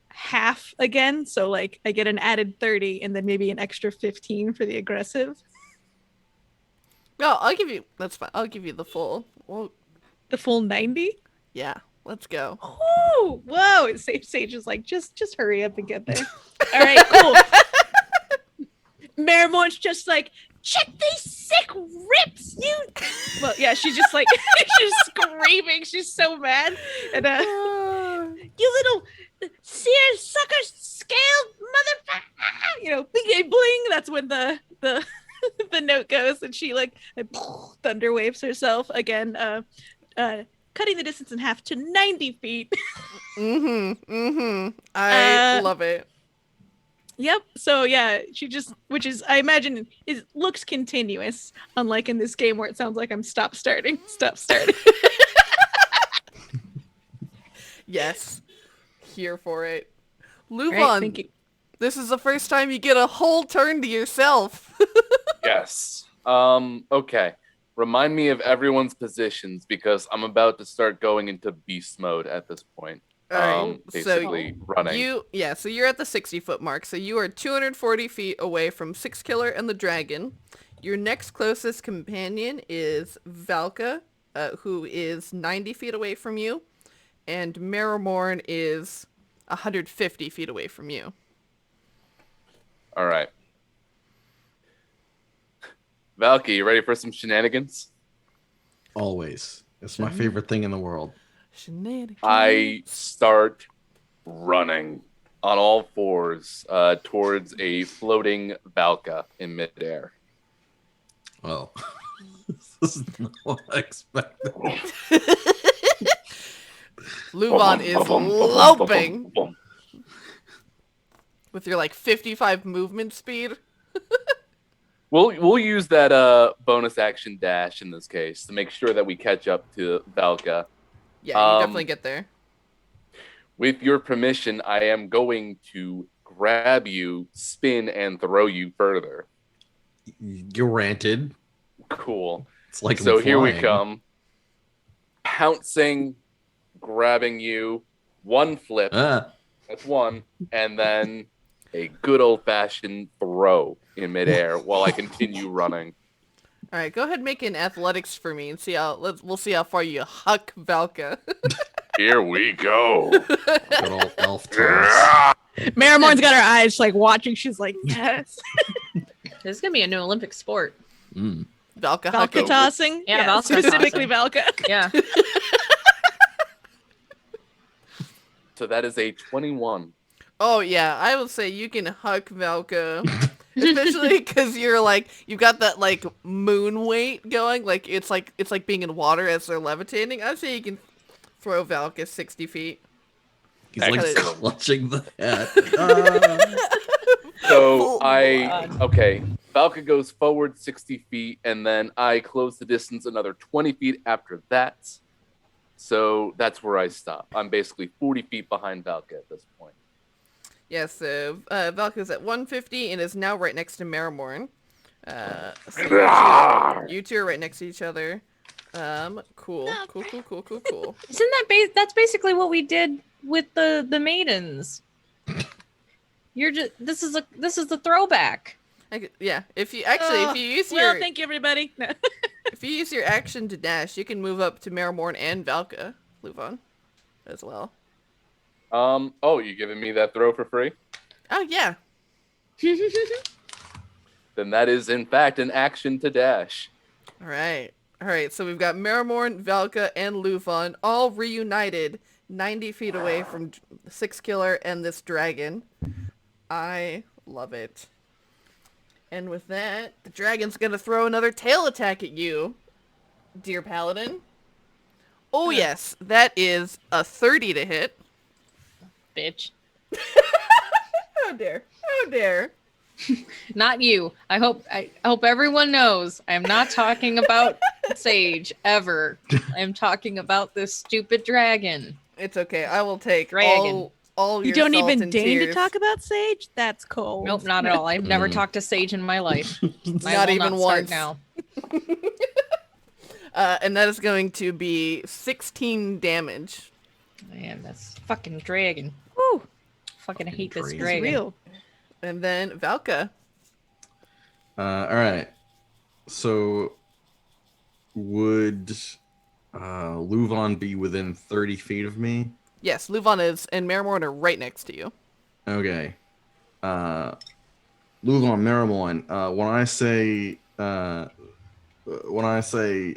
half again? So like I get an added 30 and then maybe an extra 15 for the aggressive? No, I'll give you, that's fine. I'll give you the full. Well, The full 90? yeah, let's go. Oh, whoa. Sage is like, just hurry up and get there. All right, cool. Marrowmorn's just like, check these sick rips, you. Well, yeah, she's just like, she's screaming. She's so mad. And you little seer sucker scaled motherfucker. You know, bling bling. That's when the the note goes, and she like thunder waves herself again, cutting the distance in half to 90 feet. I love it. Yep. So yeah, she just, which is, I imagine, looks continuous, unlike in this game where it sounds like I'm stop starting. Yes. Here for it. LuVon, Right, thank you. this is the first time you get a whole turn to yourself. Yes. Okay. Remind me of everyone's positions because I'm about to start going into beast mode at this point. All right, Basically running. So you're at the 60-foot mark. So you are 240 feet away from Six Killer and the Dragon. Your next closest companion is Valka, who is 90 feet away from you. And Marrowmorn is 150 feet away from you. All right. Valka, you ready for some shenanigans? Always. It's my favorite thing in the world. Shenanigans. I start running on all fours towards a floating Valka in midair. Oh. This is not what I expected. LuVon is loping with your like 55 movement speed. We'll use that bonus action dash in this case to make sure that we catch up to Valka. Yeah, you definitely get there. With your permission, I am going to grab you, spin, and throw you further. Granted. Cool. It's like so I'm here we flying. come. Pouncing, grabbing you, one flip. That's one. And then a good old-fashioned throw in midair while I continue running. All right, go ahead and make an athletics for me and see how. We'll see how far you huck Valka. Here we go. Good old elf toss. Marrowmorn's got her eyes like watching. She's like, yes. This is gonna be a new Olympic sport. Mm. Valka Valka hucking. tossing. Yeah, Valka specifically Valka. Yeah. So that is a 21. Oh yeah, I will say you can huck Valka Especially because you're like, you've got that like moon weight going. Like it's like being in water as they're levitating. I'd say you can throw Valka 60 feet. He's like Excellent. clutching the hat. So God. okay. Valka goes forward 60 feet, and then I close the distance another 20 feet after that. So that's where I stop. I'm basically 40 feet behind Valka at this point. Yeah, so Valka's at 150 and is now right next to Marrowmorn. So you two are right next to each other. Cool. Isn't that that's basically what we did with the maidens? You're just this is the throwback. Yeah, if you use well, your thank you, everybody. No. if you use your action to dash, you can move up to Marrowmorn and Valka, LuVon, as well. Oh, you giving me that throw for free? Oh yeah. Then that is in fact an action to dash. All right. So we've got Marrowmorn, Valka, and LuVon all reunited 90 feet away from Six Killer and this dragon. I love it. And with that, the dragon's gonna throw another tail attack at you, dear paladin. Oh yes, that is a 30 to hit. Bitch. How dare. Not you. I hope everyone knows I'm not talking about Sage ever. I'm talking about this stupid dragon. It's okay. I will take Dragon. all You your don't salt even and deign to tears. talk about Sage? That's cold. Nope, not at all. I've never talked to Sage in my life. Not even once. Start now. And that is going to be 16 damage. Man, that's fucking dragon. Woo, Fucking hate this crazy. it's dragon. real. And then Valka. All right. So, would LuVon be within 30 feet of me? Yes, LuVon is, and Marrowmorn are right next to you. Okay. LuVon, Marrowmorn. When I say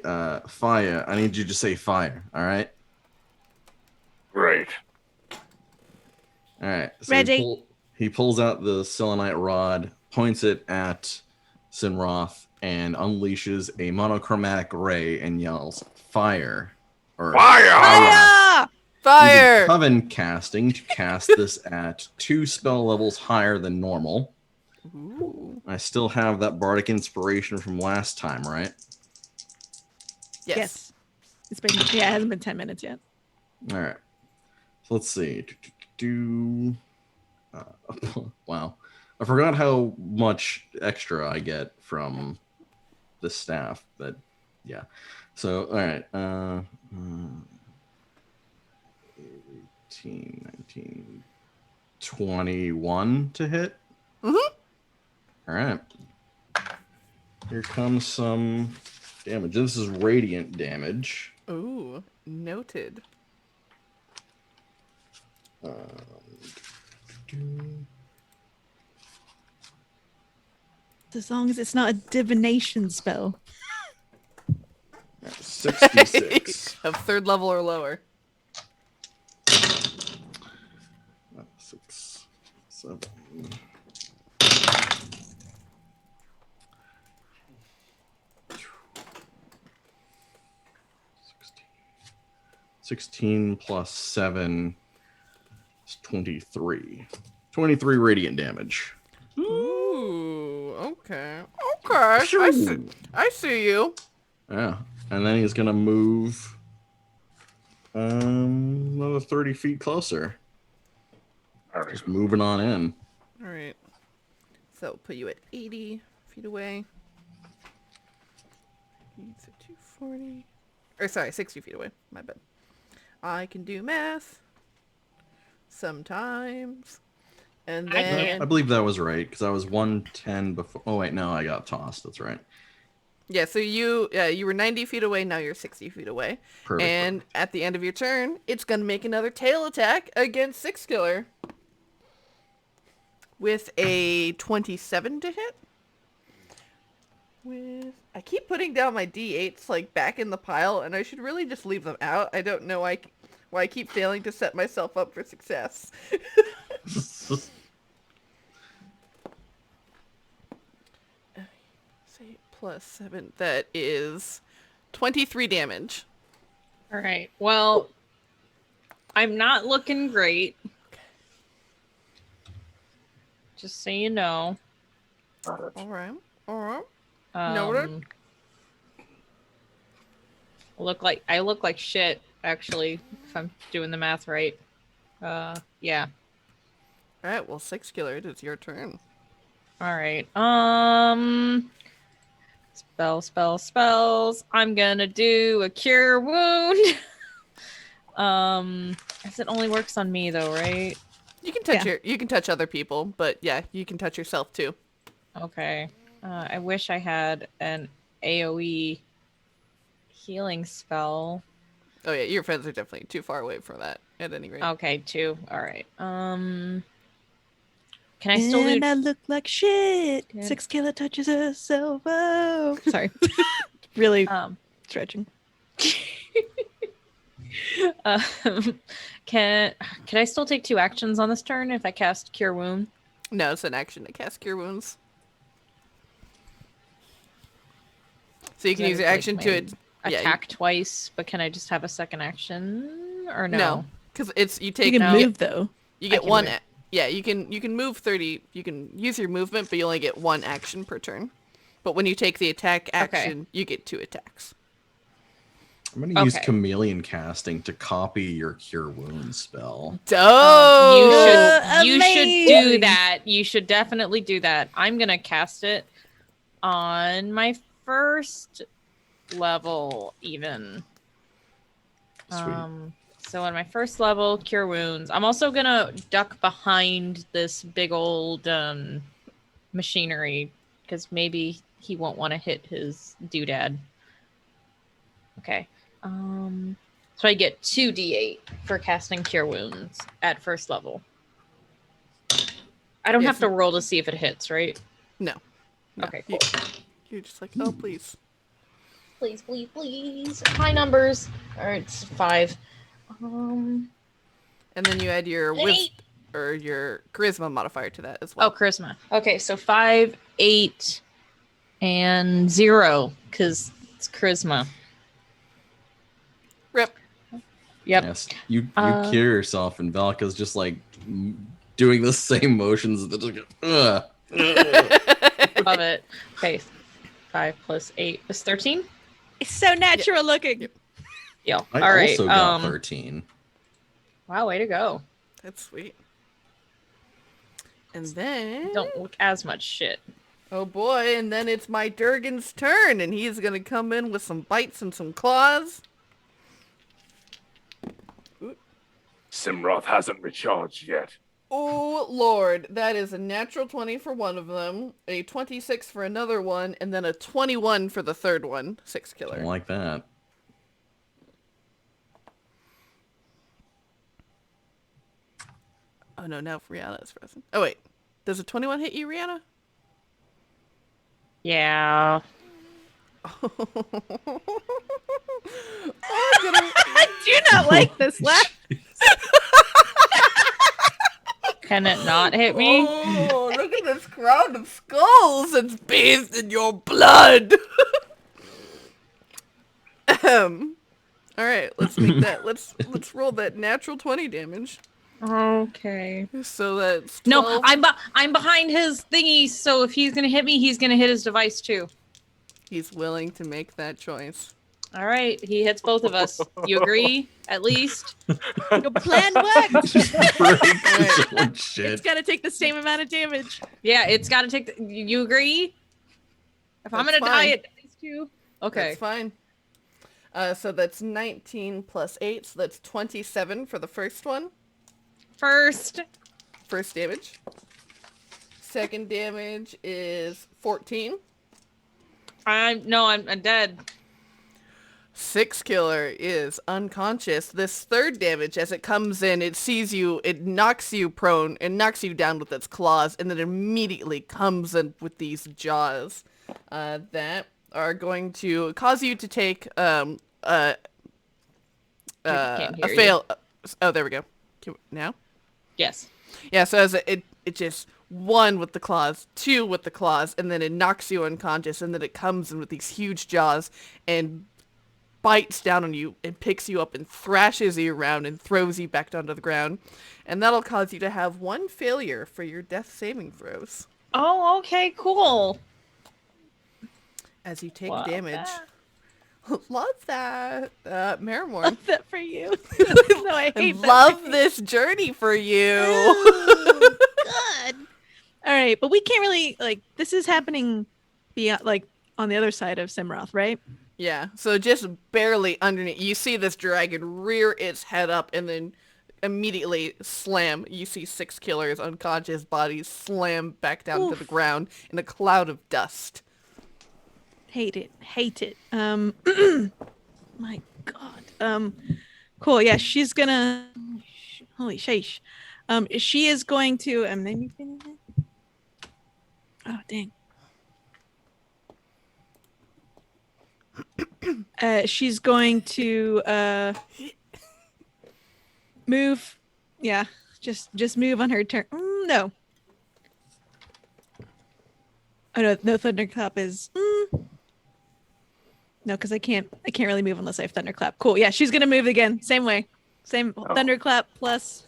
fire, I need you to say fire. All right. Great. All right. So Ready. He pulls out the selenite rod, points it at Cimroth, and unleashes a monochromatic ray and yells, "Fire!" Or Fire! Fire! Using coven casting to cast this at 2 spell levels higher than normal. Ooh. I still have that bardic inspiration from last time, right? Yes. It's been it hasn't been 10 minutes yet. All right. So let's see. Wow. I forgot how much extra I get from the staff. But yeah. So all right. 18, 19, 21 to hit. Mhm. All right. Here comes some damage. This is radiant damage. Ooh, noted. As long as it's not a divination spell. 66. Of 3rd level or lower. 6, 7. 16 plus 7 is 23. 23 radiant damage. Ooh, okay. I see you. Yeah. And then he's going to move another 30 feet closer. Just moving on in. All right. So we'll put you at 80 feet away. He's at 240. Or sorry, 60 feet away. My bad. I can do math. Sometimes. And then... I believe that was right, because I was 110 before. Oh, wait, no, I got tossed. That's right. Yeah, so you were 90 feet away, now you're 60 feet away. Perfect. And at the end of your turn, it's going to make another tail attack against Six Killer. With a 27 to hit. I keep putting down my d8s like back in the pile, and I should really just leave them out. I don't know why I keep failing to set myself up for success. 8 plus 7. That is 23 damage. All right. Well, I'm not looking great. Just so you know. All right. All right. Um, Noted. I look like shit, actually, if I'm doing the math right. Yeah. All right. Well, 6 killer, it is your turn. All right. Spells. I'm gonna do a cure wound. As it only works on me though, right? You can touch you can touch other people, but yeah, you can touch yourself too. Okay. I wish I had an AoE healing spell. Oh yeah, your friends are definitely too far away from that at any rate. Okay, 2. All right. Can I still do? I look like shit. Good. 6 killer touches herself. Oh, sorry. Really stretching. Can I still take 2 actions on this turn if I cast Cure Wound? No, it's an action to cast Cure Wounds. So you can use your action to attack twice, but can I just have a second action or no? No, because you You take can move though. You get can one. move. Yeah, you can move 30. You can use your movement, but you only get 1 action per turn. But when you take the attack action, you get 2 attacks. I'm going to use chameleon casting to copy your cure wounds spell. You should do that. You should definitely do that. I'm gonna cast it on my first level, even. Sweet. So on my first level, cure wounds. I'm also gonna duck behind this big old machinery because maybe he won't want to hit his doodad. Okay. So I get 2d8 for casting Cure Wounds at first level. I don't have to roll to see if it hits, right? No. Okay, cool. You're just like, oh, please. Please. High numbers. Alright, it's 5. And then you add your your charisma modifier to that as well. Oh, charisma. Okay, so 5, 8, and 0, because it's charisma. Rip. Yep. Yes. You cure yourself, and Valka's just like doing the same motions. Ugh. Love it. Okay, 5 plus 8 is 13. It's so natural looking. Yep. Yeah. I All right. also got 13. Wow, way to go. That's sweet. And then... Don't look as much shit. Oh boy, and then it's my Durgan's turn, and he's gonna come in with some bites and some claws. Cimroth hasn't recharged yet. Oh lord, that is a natural 20 for one of them, a 26 for another one, and then a 21 for the third one. 6 killer. Don't like that. Oh no, now Riana is frozen. Oh wait, does a 21 hit you, Riana? Yeah. I do not like this laugh. Can it not hit me? Oh, look at this crown of skulls that's bathed in your blood. All right, let's make that. Let's roll that natural 20 damage. Okay. So that's 12. No, I'm behind his thingy, so if he's gonna hit me, he's gonna hit his device too. He's willing to make that choice. All right, he hits both of us. You agree? At least. Your plan worked. Shit. It's got to take the same amount of damage. Yeah, it's got to take. You agree? If I'm That's gonna die, fine. it dies too. Okay. That's fine. So that's 19 plus 8, so that's 27 for the first one. First damage. Second damage is 14. I'm dead. 6 killer is unconscious. This third damage, as it comes in, it sees you, it knocks you prone, and knocks you down with its claws, and then immediately comes in with these jaws that are going to cause you to take a fail. Oh, there we go. Now? Yes. Yeah, so as it just 1 with the claws, 2 with the claws, and then it knocks you unconscious, and then it comes in with these huge jaws and bites down on you and picks you up and thrashes you around and throws you back down to the ground. And that'll cause you to have 1 failure for your death saving throws Oh, okay, cool. as you take Love damage. that. Love that. Marrowmorn. Love that for you. No, I I hate that. love this journey for you. Oh, God. All right, but we can't really this is happening beyond on the other side of Cimroth, right? Yeah, so just barely underneath. You see this dragon rear its head up and then immediately slam. You see 6 killers' unconscious bodies slam back down to the ground in a cloud of dust. Hate it. My God. Cool. Yeah, she's gonna. Holy sheesh. She is going to. Oh dang. She's going to move. Yeah, just move on her turn. No. Oh no, no thunderclap is. No, because I can't really move unless I have thunderclap. Cool. Yeah, she's gonna move again. Same way. Same thunderclap plus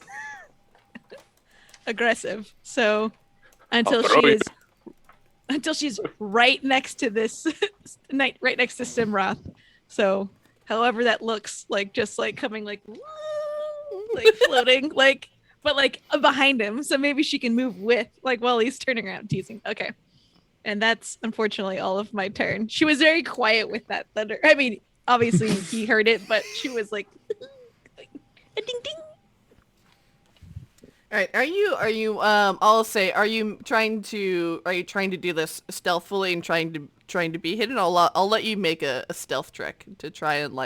aggressive. So until she's right next to this right next to Cimroth. So however that looks like, just like coming like floating but behind him. So maybe she can move with while he's turning around teasing. Okay. And that's unfortunately all of my turn. She was very quiet with that thunder. I mean, obviously he heard it, but she was like a ding ding. All right, are you I'll say, are you trying to do this stealthily and trying to be hidden? I'll let you make a stealth check to try and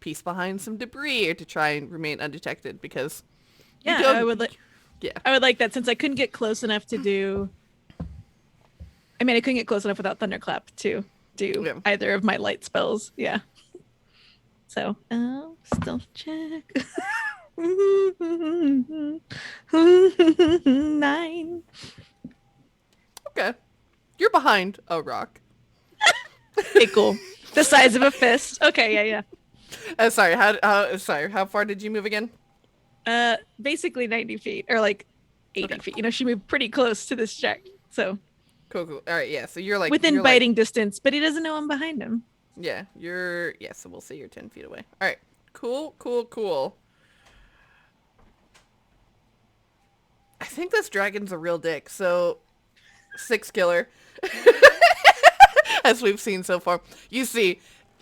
piece behind some debris or to try and remain undetected, because I would like that, since I couldn't get close enough to do. I mean, I couldn't get close enough without thunderclap to do either of my light spells. Yeah. So, stealth check. 9. Okay. You're behind a rock. Okay, cool. The size of a fist. Okay, yeah. Sorry, how far did you move again? Basically 90 feet or 80 feet. She moved pretty close to this check. So Cool. All right, yeah. So you're within biting distance, but he doesn't know I'm behind him. Yeah, so we'll say you're 10 feet away. All right. Cool. I think this dragon's a real dick. So 6 killer. As we've seen so far. You see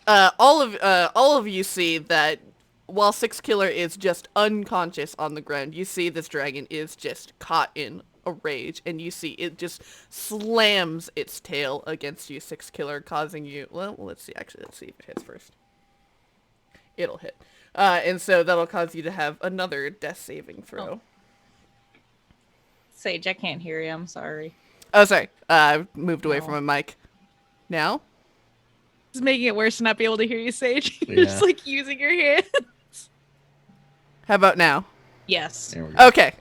all of you see that while 6 killer is just unconscious on the ground, you see this dragon is just caught in a rage, and you see it just slams its tail against you, 6 killer, causing you, well, let's see if it hits first. It'll hit. And so that'll cause you to have another death saving throw. Oh. Sage, I can't hear you, I'm sorry. Oh, sorry. I moved away from my mic. Now? It's making it worse to not be able to hear you, Sage. Yeah. You're just using your hands. How about now? Yes. There we go. Okay.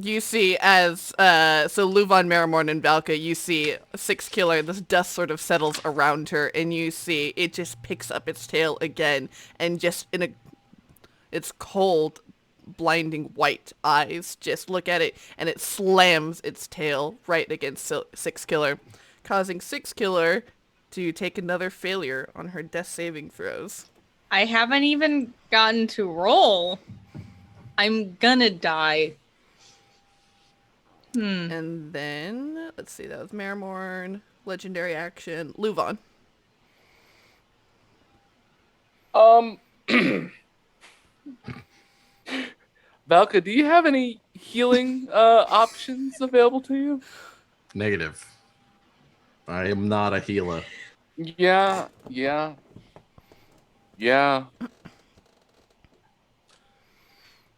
You see as, so LuVon, Marrowmorn, and Valka, you see 6 killer, this dust sort of settles around her, and you see it just picks up its tail again, and just its cold, blinding white eyes just look at it, and it slams its tail right against 6 killer, causing 6 killer to take another failure on her death saving throws. I haven't even gotten to roll. I'm gonna die. And then, let's see, that was Marrowmorn, legendary action, LuVon. Valka, do you have any healing options available to you? Negative. I am not a healer. Yeah.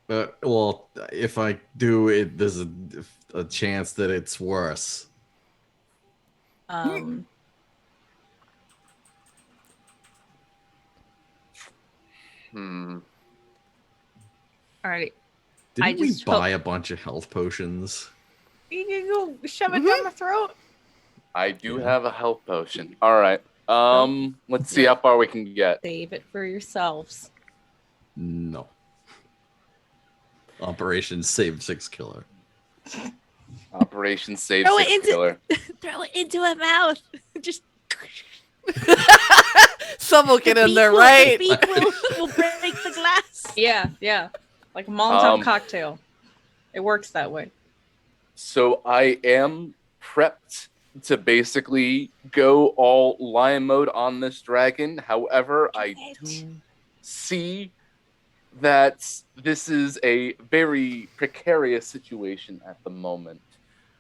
Well, if I do it, there's a chance that it's worse. Alright. Didn't we just buy a bunch of health potions? You can go shove it down my throat. I do Yeah. have a health potion. All right. Let's see how far we can get. Save it for yourselves. No. Operation Save 6 Killer. Operation Save Throw it 6 into- Killer. Throw it into her mouth. Just Some will get the in there, beak right? The beak will break the glass. Yeah. Like a Molotov Um, cocktail. It works that way. So I am prepped to basically go all lion mode on this dragon. However, I do see that this is a very precarious situation at the moment.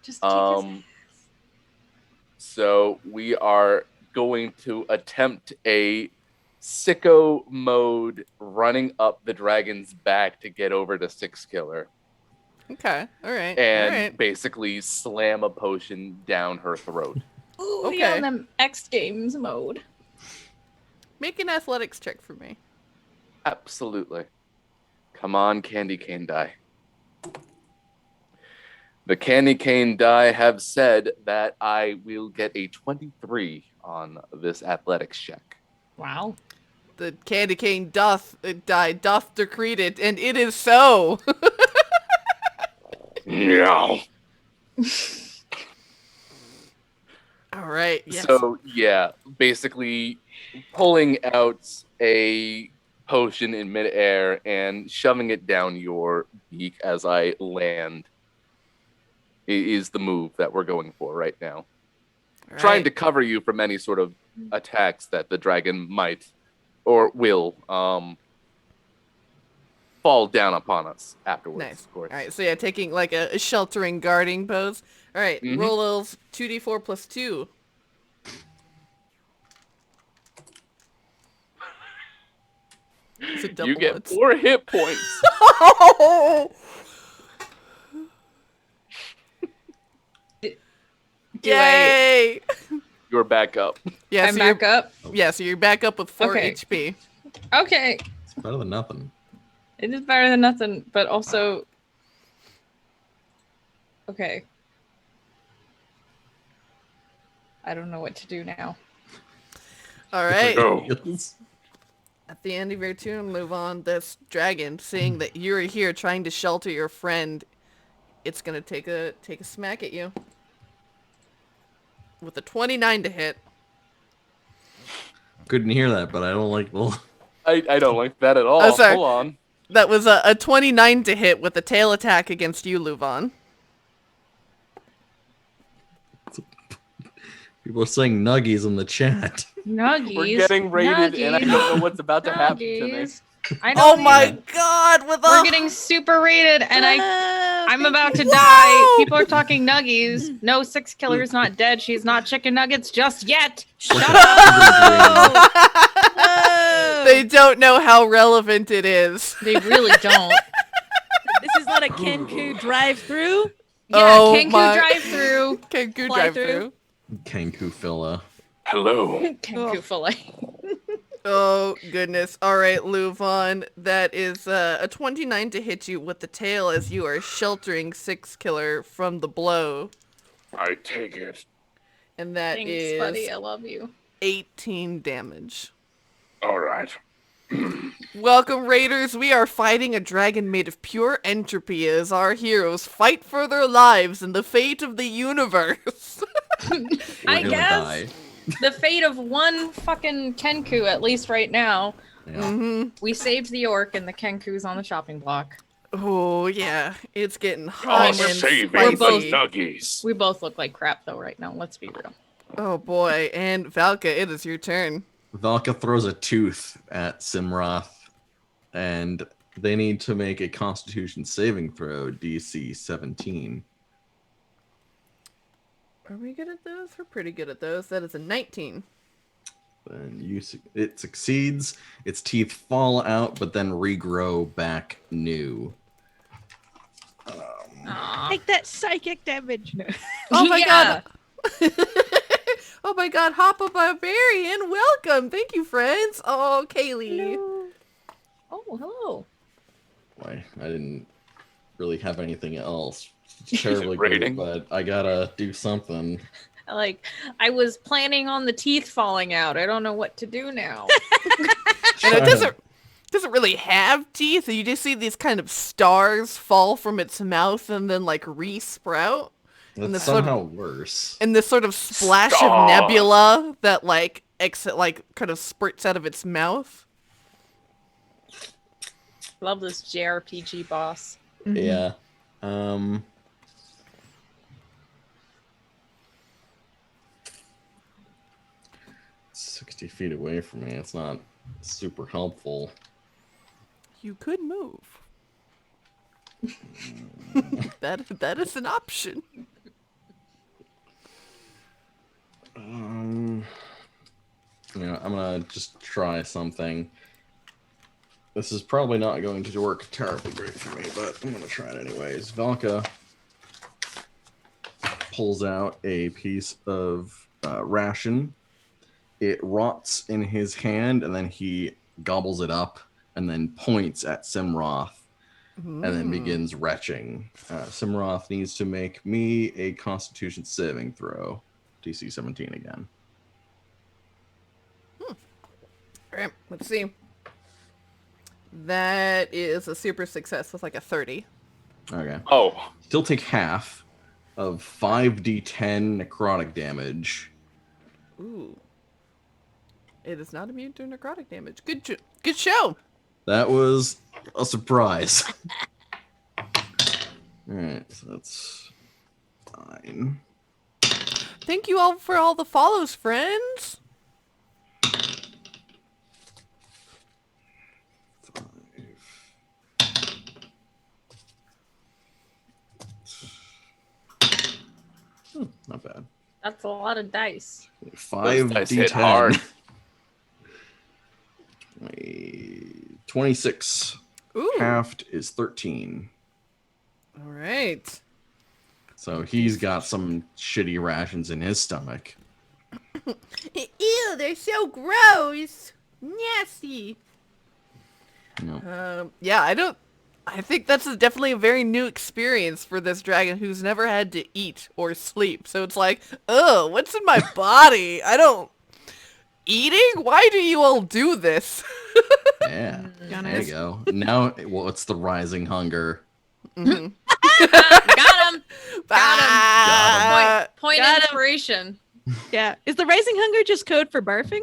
Just kick his ass. So we are going to attempt a sicko mode running up the dragon's back to get over to 6 Killer Okay, all right. and basically slam a potion down her throat. Ooh, Okay. okay. On them X Games mode. Make an athletics check for me. Absolutely. Come on, candy cane die. The candy cane die have said that I will get a 23 on this athletics check. Wow. The candy cane doth decreed it, and it is so. No. All right. Yes. So yeah, basically pulling out a potion in midair and shoving it down your beak as I land is the move that we're going for right now. All Trying right. to cover you from any sort of attacks that the dragon might or will fall down upon us afterwards. Nice. Of course. All right. So yeah, taking like a sheltering guarding pose. All right. Mhm. Roll those 2d4 plus 2. It's a double You get ones. 4 hit points. Do I? Yay! You're back up. Yeah, I'm so you're, back up. yeah, so you're back up with 4 Okay. HP. Okay. It's better than nothing. It is better than nothing, but also. Okay. I don't know what to do now. All right. Go. At the end of your turn, LuVon, this dragon, seeing that you're here trying to shelter your friend, it's gonna take a smack at you. With a 29 to hit. Couldn't hear that, but I don't like the. I don't like that at all. Oh, sorry. Hold on. That was a 29 to hit with a tail attack against you, LuVon. People are saying nuggies in the chat. Nuggies. We're getting raided, and I don't know what's about to happen to me. Nuggies. I Oh don't my even- god, with We're a... getting super rated, and I'm I'm about to Whoa! die. People are talking nuggies. No, 6 Killer's not dead. She's not chicken nuggets just yet. Shut up. They don't know how relevant it is. They really don't. This is not a Kenku drive-through. Yeah, Oh Kenku my- drive-through. Kenku Fly drive through. through. Kenku filla. Hello. Kenku fillet. Oh, goodness. All right, LuVon. That is a 29 to hit you with the tail as you are sheltering 6 Killer from the blow. I take it. And that Thanks, is buddy. I love you. 18 damage. All right. Welcome, Raiders. We are fighting a dragon made of pure entropy as our heroes fight for their lives and the fate of the universe. We're I gonna guess. die. The fate of one fucking Kenku, at least right now. Yeah. Mm-hmm. We saved the orc, and the Kenku's on the chopping block. Oh, yeah. It's getting hot and saving We're the both- spicy. nuggies. We both look like crap, though, right now. Let's be real. Oh, boy. And Valka, it is your turn. Valka throws a tooth at Cimroth, and they need to make a Constitution saving throw, DC 17. Are we good at those? We're pretty good at those. That is a 19. Then it succeeds. Its teeth fall out, but then regrow back new. Aw. Take that psychic damage. Oh my Yeah. god. Oh my god, Hoppa Barbarian, welcome. Thank you, friends. Oh, Kaylee. Oh, hello. Why? I didn't. really have anything else. It's terribly Rating. great, but I gotta do something. Like, I was planning on the teeth falling out. I don't know what to do now. And it doesn't really have teeth. You just see these kind of stars fall from its mouth and then like re-sprout. That's this sort of- somehow worse. And this sort of splash of Stars. nebula that like kind of spurts out of its mouth. Love this JRPG boss. Yeah. 60 feet away from me. It's not super helpful. You could move. that is an option. Yeah, I'm gonna just try something. This is probably not going to work terribly great for me, but I'm gonna try it anyways. Valka pulls out a piece of ration. It rots in his hand, and then he gobbles it up, and then points at Cimroth, and then begins retching. Cimroth needs to make me a Constitution saving throw. DC 17 again. All right, let's see. That is a super success with like a 30. Okay. Oh, Still take half of 5d10 necrotic damage. Ooh. It is not immune to necrotic damage. Good show. That was a surprise. Alright, so that's fine. Thank you all for all the follows, friends. Not bad. That's a lot of dice. those dice hit 5d10. hard. 26. Ooh. Halved is 13. All right. So he's got some shitty rations in his stomach. Ew, they're so gross. Nasty. No. I think that's definitely a very new experience for this dragon who's never had to eat or sleep. So it's like, oh, what's in my body? Eating? Why do you all do this? Yeah. There you go. Now, well, it's the rising hunger. Mhm. Got him. Ah, Point Got him. inspiration. Yeah. Is the rising hunger just code for barfing?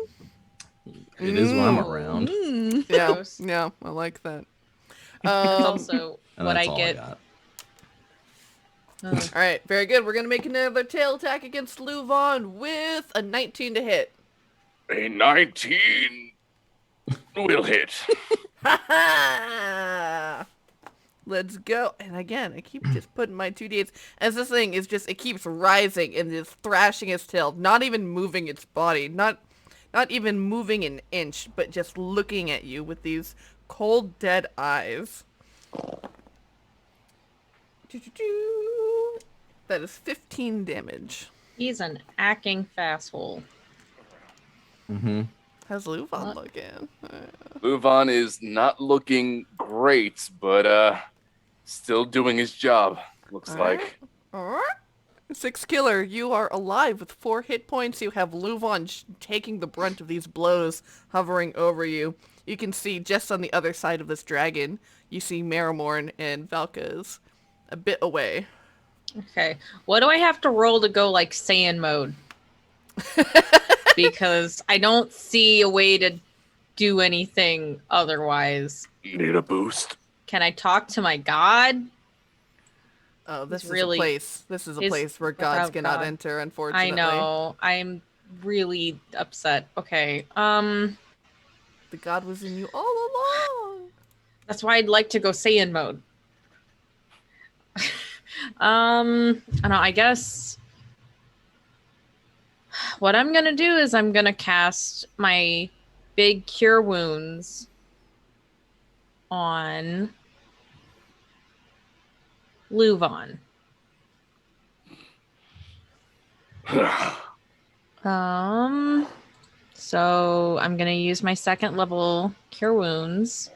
It is when I'm around. Yeah, Gross. yeah, I like that. That's also And what that's I all get. got. All right, very good. We're going to make another tail attack against LuVon with a 19 to hit. A 19 will hit. Ha ha! Let's go. And again, I keep just putting my 2d8s. As this thing is just, it keeps rising and is thrashing its tail, not even moving its body, not even moving an inch, but just looking at you with these cold, dead eyes. That is 15 damage. He's an acting fasthole. Mm-hmm. How's LuVon looking? LuVon is not looking great, but still doing his job, looks like. Alright. 6 killer, you are alive with 4 hit points. You have LuVon taking the brunt of these blows, hovering over you. You can see just on the other side of this dragon, you see Marrowmorn and Valka's a bit away. Okay. What do I have to roll to go like Saiyan mode? Because I don't see a way to do anything otherwise. Need a boost. Can I talk to my god? Oh, this He's is really- a place. This is a his- place where gods oh, cannot God. enter, unfortunately. I know. I'm really upset. Okay. The god was in you all along. That's why I'd like to go Saiyan mode. I don't know, I guess what I'm gonna do is I'm gonna cast my big cure wounds on LuVon. So I'm gonna use my second level cure wounds.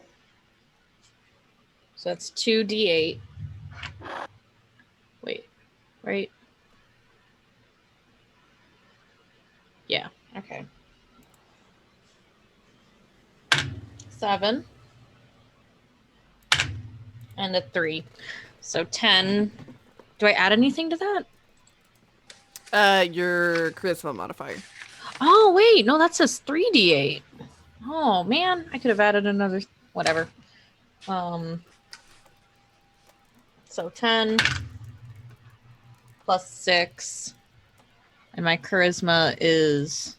So that's 2d8. Wait, right? Yeah, okay. 7. And a 3. So 10. Do I add anything to that? Your charisma modifier. Oh, wait. No, that says 3d8. Oh, man. I could have added another... Whatever. So 10 plus 6. And my charisma is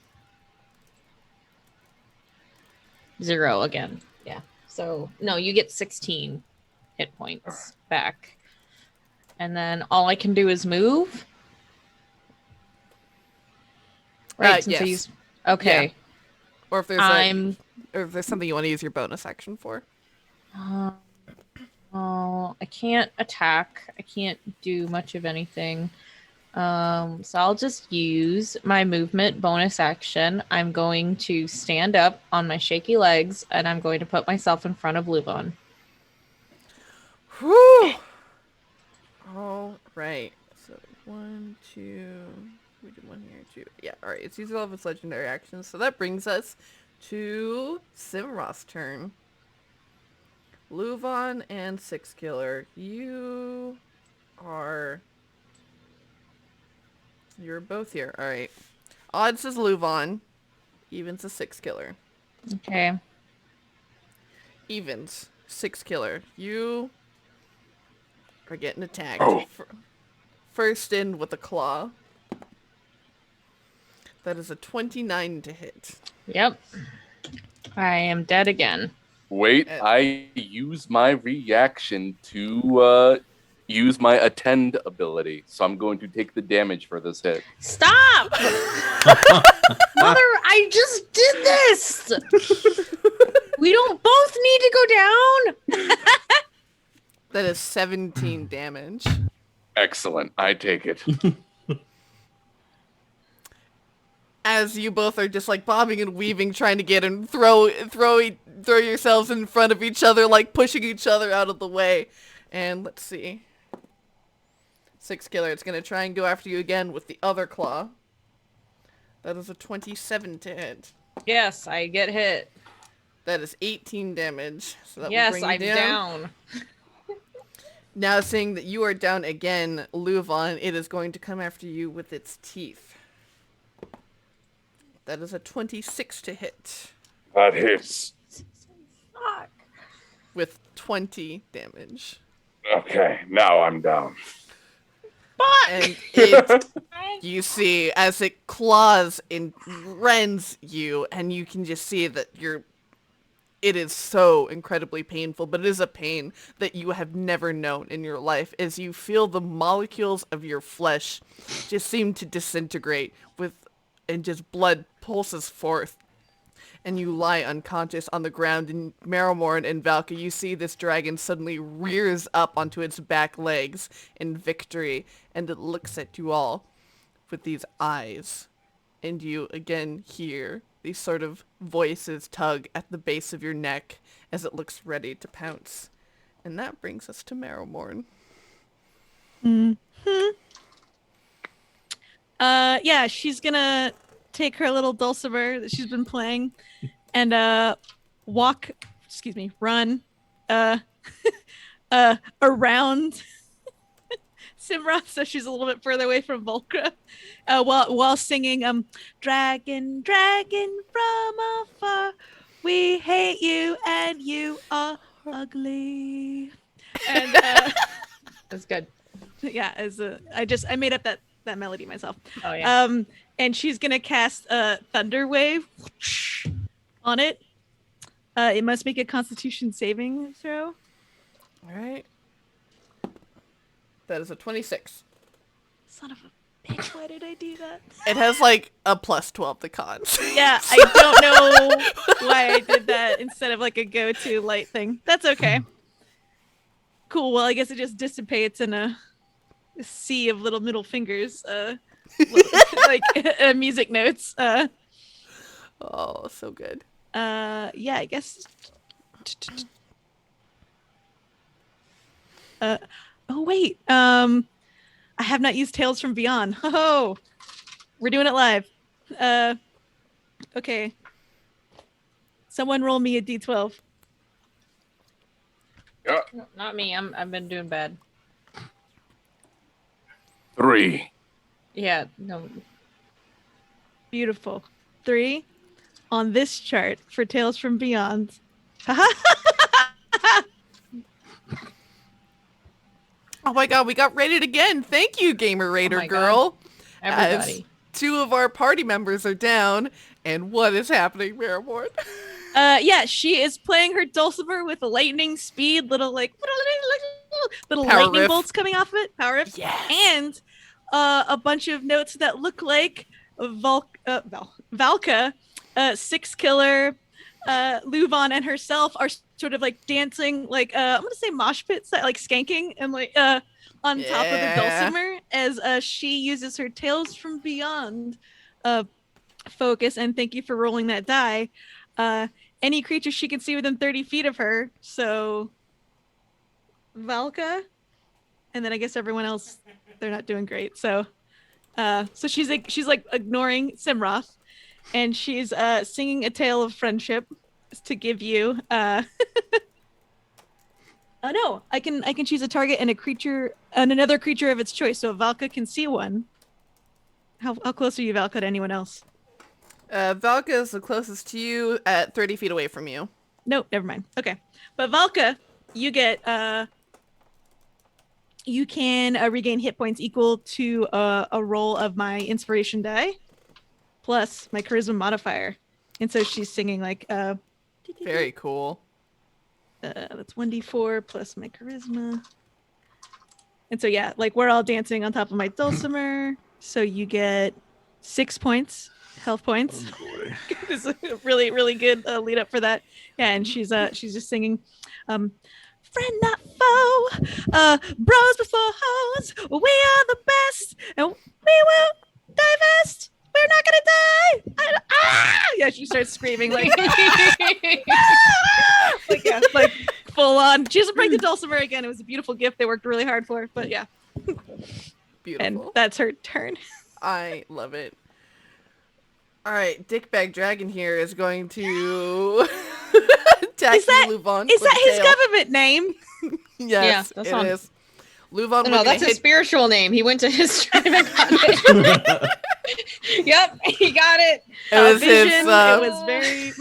0 again. Yeah. So, no, you get 16 hit points back. And then all I can do is move? Right, since I yes. use... Okay. Yeah. Or if there's or if there's something you want to use your bonus action for. Oh, I can't attack. I can't do much of anything. So I'll just use my movement bonus action. I'm going to stand up on my shaky legs, and I'm going to put myself in front of LuVon. Whew! All right. So 1, 2... We did 1 here, 2. Yeah, alright. It's using all of its legendary actions. So that brings us to Cimroth's turn. LuVon and Six Killer, you're both here. Alright. Odds is LuVon. Evens is Six Killer. Okay. Evens. Six Killer. You are getting attacked. Oh. First in with a claw. That is a 29 to hit. Yep. I am dead again. Wait, I use my reaction to use my attend ability, so I'm going to take the damage for this hit. Stop! Mother, I just did this! We don't both need to go down! That is 17 damage. Excellent, I take it. As you both are just like bobbing and weaving, trying to get and throw yourselves in front of each other, like pushing each other out of the way. And let's see. Six Killer, it's gonna try and go after you again with the other claw. That is a 27 to hit. Yes, I get hit. That is 18 damage. So that will Yes, bring you I'm down. Now seeing that you are down again, LuVon, it is going to come after you with its teeth. That is a 26 to hit. That hits. Fuck. With 20 damage. Okay, now I'm down. And it, you see, as it claws and rends you, and you can just see that it is so incredibly painful, but it is a pain that you have never known in your life, as you feel the molecules of your flesh just seem to disintegrate and just blood pulses forth. And you lie unconscious on the ground, and Marrowmorn and Valka, you see this dragon suddenly rears up onto its back legs in victory, and it looks at you all with these eyes. And you again hear these sort of voices tug at the base of your neck as it looks ready to pounce. And that brings us to Marrowmorn. Yeah, she's gonna take her little dulcimer that she's been playing and run around Cimroth, so she's a little bit further away from Volcra, while singing dragon, dragon from afar, we hate you and you are ugly. And That's good. yeah, I made up that melody myself. Oh, yeah. And she's gonna cast a thunder wave on it. It must make a Constitution saving throw. All right. That is a 26. Son of a bitch! Why did I do that? It has like a plus 12 to cons. Yeah, I don't know why I did that instead of like a go-to light thing. That's okay. Cool. Well, I guess it just dissipates in a sea of little middle fingers, like music notes. Oh, so good. Yeah, I guess. Oh wait, I have not used Tales from Beyond. Oh, we're doing it live. Okay. Someone roll me a d12. Yeah. No, not me. I've been doing bad. 3. Yeah, no. Beautiful. 3 on this chart for Tales from Beyond. Oh my god, we got raided again. Thank you, Gamer Raider my girl. Everybody. As 2 of our party members are down, and what is happening, Marrowmorn? Yeah, she is playing her dulcimer with a lightning speed, little Power lightning riff. bolts coming off of it, power riff, Yes. and a bunch of notes that look like Valka, Six Killer, LuVon, and herself are sort of like dancing, like I'm gonna say mosh pits, like skanking, and like on top of the dulcimer as she uses her Tales from Beyond focus. And thank you for rolling that die. Any creature she can see within 30 feet of her. So Valka, and then I guess everyone else, they're not doing great. So she's like ignoring Cimroth, and she's singing a tale of friendship to give you. Oh no, I can choose a target and a creature and another creature of its choice. So Valka can see one. How close are you, Valka, to anyone else? Valka is the closest to you at 30 feet away from you. Nope, never mind. Okay. But Valka, you get you can regain hit points equal to a roll of my inspiration die plus my charisma modifier. And so she's singing like Very cool. that's 1d4 plus my charisma. And so yeah, like we're all dancing on top of my dulcimer. So you get 6 points. Health points. Oh, This is a really, really good lead up for that. Yeah, and she's just singing, friend not foe, bros before hoes. We are the best, and we will divest. We're not gonna die. Yeah, she starts screaming like, like full on. She doesn't break the dulcimer again. It was a beautiful gift they worked really hard for. But yeah, Beautiful. and that's her turn. I love it. All right, Dickbag Dragon here is going to attack you, LuVon. Is with that a his tail. government name? Yes, that's it on. is. LuVon, No, that's his spiritual name. He went to his tribe and got it. Yep, he got it. It was Vision. his, It was very.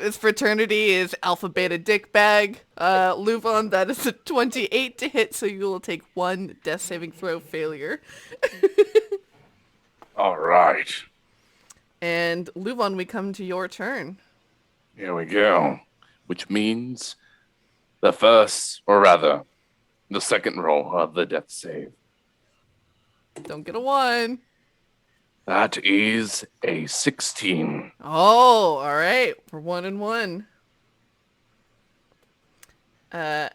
his fraternity is Alpha Beta Dickbag. LuVon, that is a 28 to hit, so you will take 1 death saving throw failure. All right. And LuVon, we come to your turn. Here we go. Which means the first, or rather, the second roll of the death save. Don't get a 1. That is a 16. Oh, all right. We're 1 and 1. At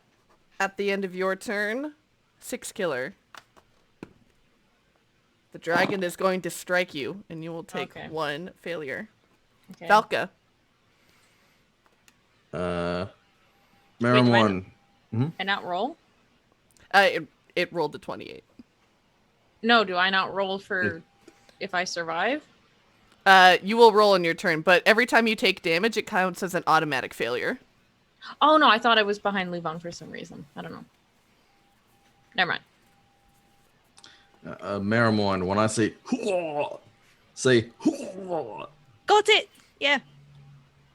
the end of your turn, 6 Killer. The dragon is going to strike you, and you will take 1 failure. Okay. Valka. Marrowmorn. I not roll? It rolled a 28. No, do I not roll for if I survive? You will roll on your turn, but every time you take damage, it counts as an automatic failure. Oh no, I thought I was behind LuVon for some reason. I don't know. Never mind. Marrowmorn, when I say Got it. Yeah.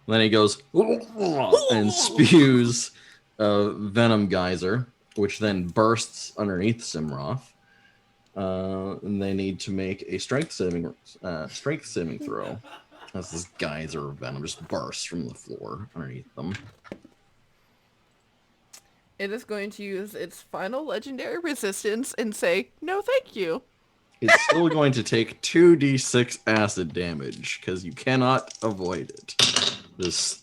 then he goes and spews a venom geyser, which then bursts underneath Cimroth. And they need to make a strength saving throw as this geyser of venom just bursts from the floor underneath them. It is going to use its final legendary resistance and say, no thank you. It's still going to take 2d6 acid damage because you cannot avoid it. This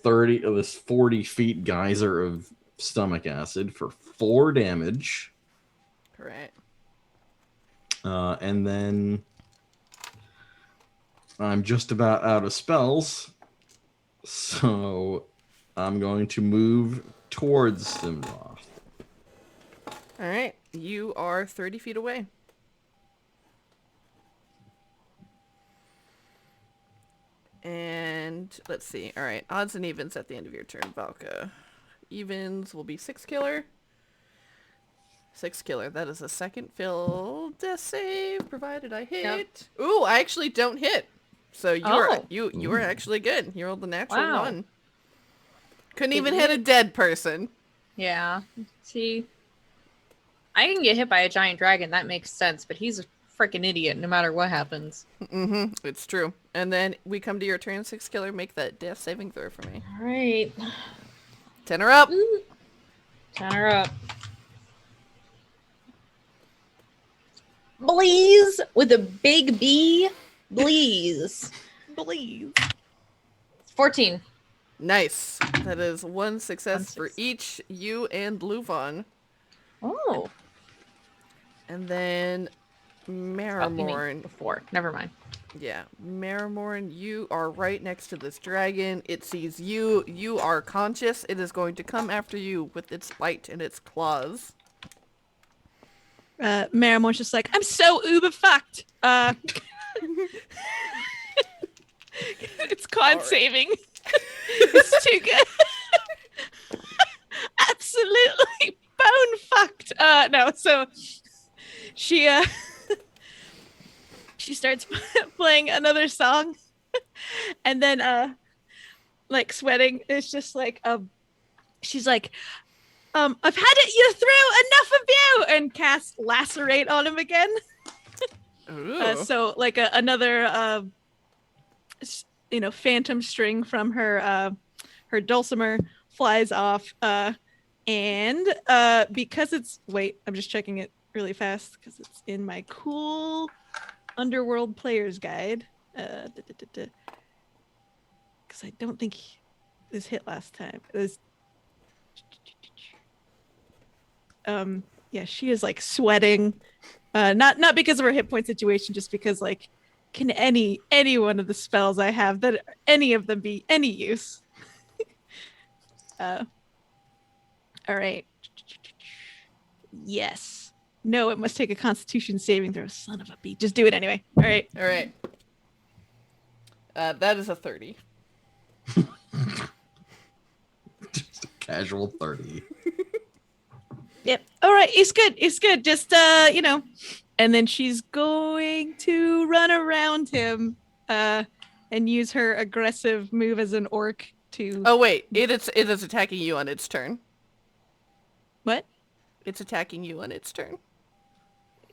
40 feet geyser of stomach acid for 4 damage. Correct. And then I'm just about out of spells, so I'm going to move towards Cimroth. All right. You are 30 feet away. And let's see. All right. Odds and evens at the end of your turn, Valka. Evens will be 6 killer. 6 killer. That is a second fill death save, provided I hit. Yep. Ooh, I actually don't hit. So you are Oh. you are actually good. You rolled the natural Wow. 1. Couldn't Did even you? hit a dead person. Yeah. See, I can get hit by a giant dragon. That makes sense, but he's a freaking idiot no matter what happens. Mm-hmm. It's true. And then we come to your turn, 6 killer. Make that death saving throw for me. All right. 10 her up. Ooh. Turn her up. Bleeze with a big B. Bleeze. Please. 14. Nice. That is 1 success One for success. each you and LuVon. Oh. And then Oh, you mean Marrowmorn. before. Never mind. Yeah, Marrowmorn, you are right next to this dragon. It sees you. You are conscious. It is going to come after you with its bite and its claws. Marrowmorn's just like, I'm so uber fucked. It's con Alright. saving. It's too good. Absolutely bone fucked. No, so she she starts playing another song, and then like sweating. It's just like she's like, I've had it you through, enough of you, and cast lacerate on him again. Ooh. So like another phantom string from her her dulcimer flies off, and because it's I'm just checking it really fast because it's in my cool Underworld player's guide, because I don't think this hit last time. It was yeah, she is like sweating, not because of her hit point situation, just because like, can any one of the spells I have, that any of them be any use? All right. Yes. No, it must take a Constitution saving throw. Son of a bee. Just do it anyway. All right. All right. That is a 30. Just a casual 30. Yep. All right. It's good. It's good. Just and then she's going to run around him, and use her aggressive move as an orc to. Oh wait, it is attacking you on its turn. What? It's attacking you on its turn.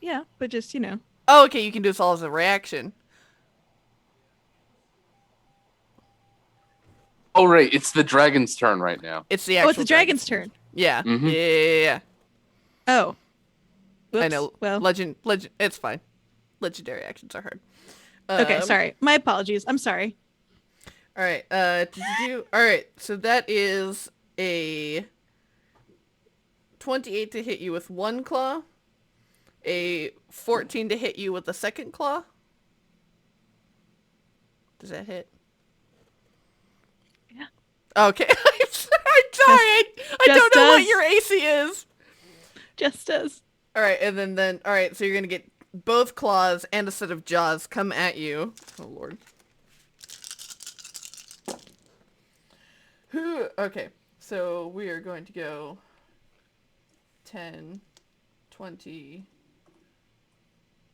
Yeah, but just Oh, okay, you can do this all as a reaction. Oh, right. It's the dragon's turn right now. It's the actual it's the dragon's turn. Yeah. Mhm. Yeah. Oh. I Whoops. know. Well. Legend. It's fine. Legendary actions are hard. Okay. Sorry. My apologies. I'm sorry. All right. Did you do? All right. So that is a 28 to hit you with one claw, a 14 to hit you with the second claw. Does that hit? Yeah. Okay. I'm sorry. I don't know what your AC is. Just as. All right, and then all right. So you're gonna get both claws and a set of jaws come at you. Oh lord. Okay, so we are going to go 10, 20,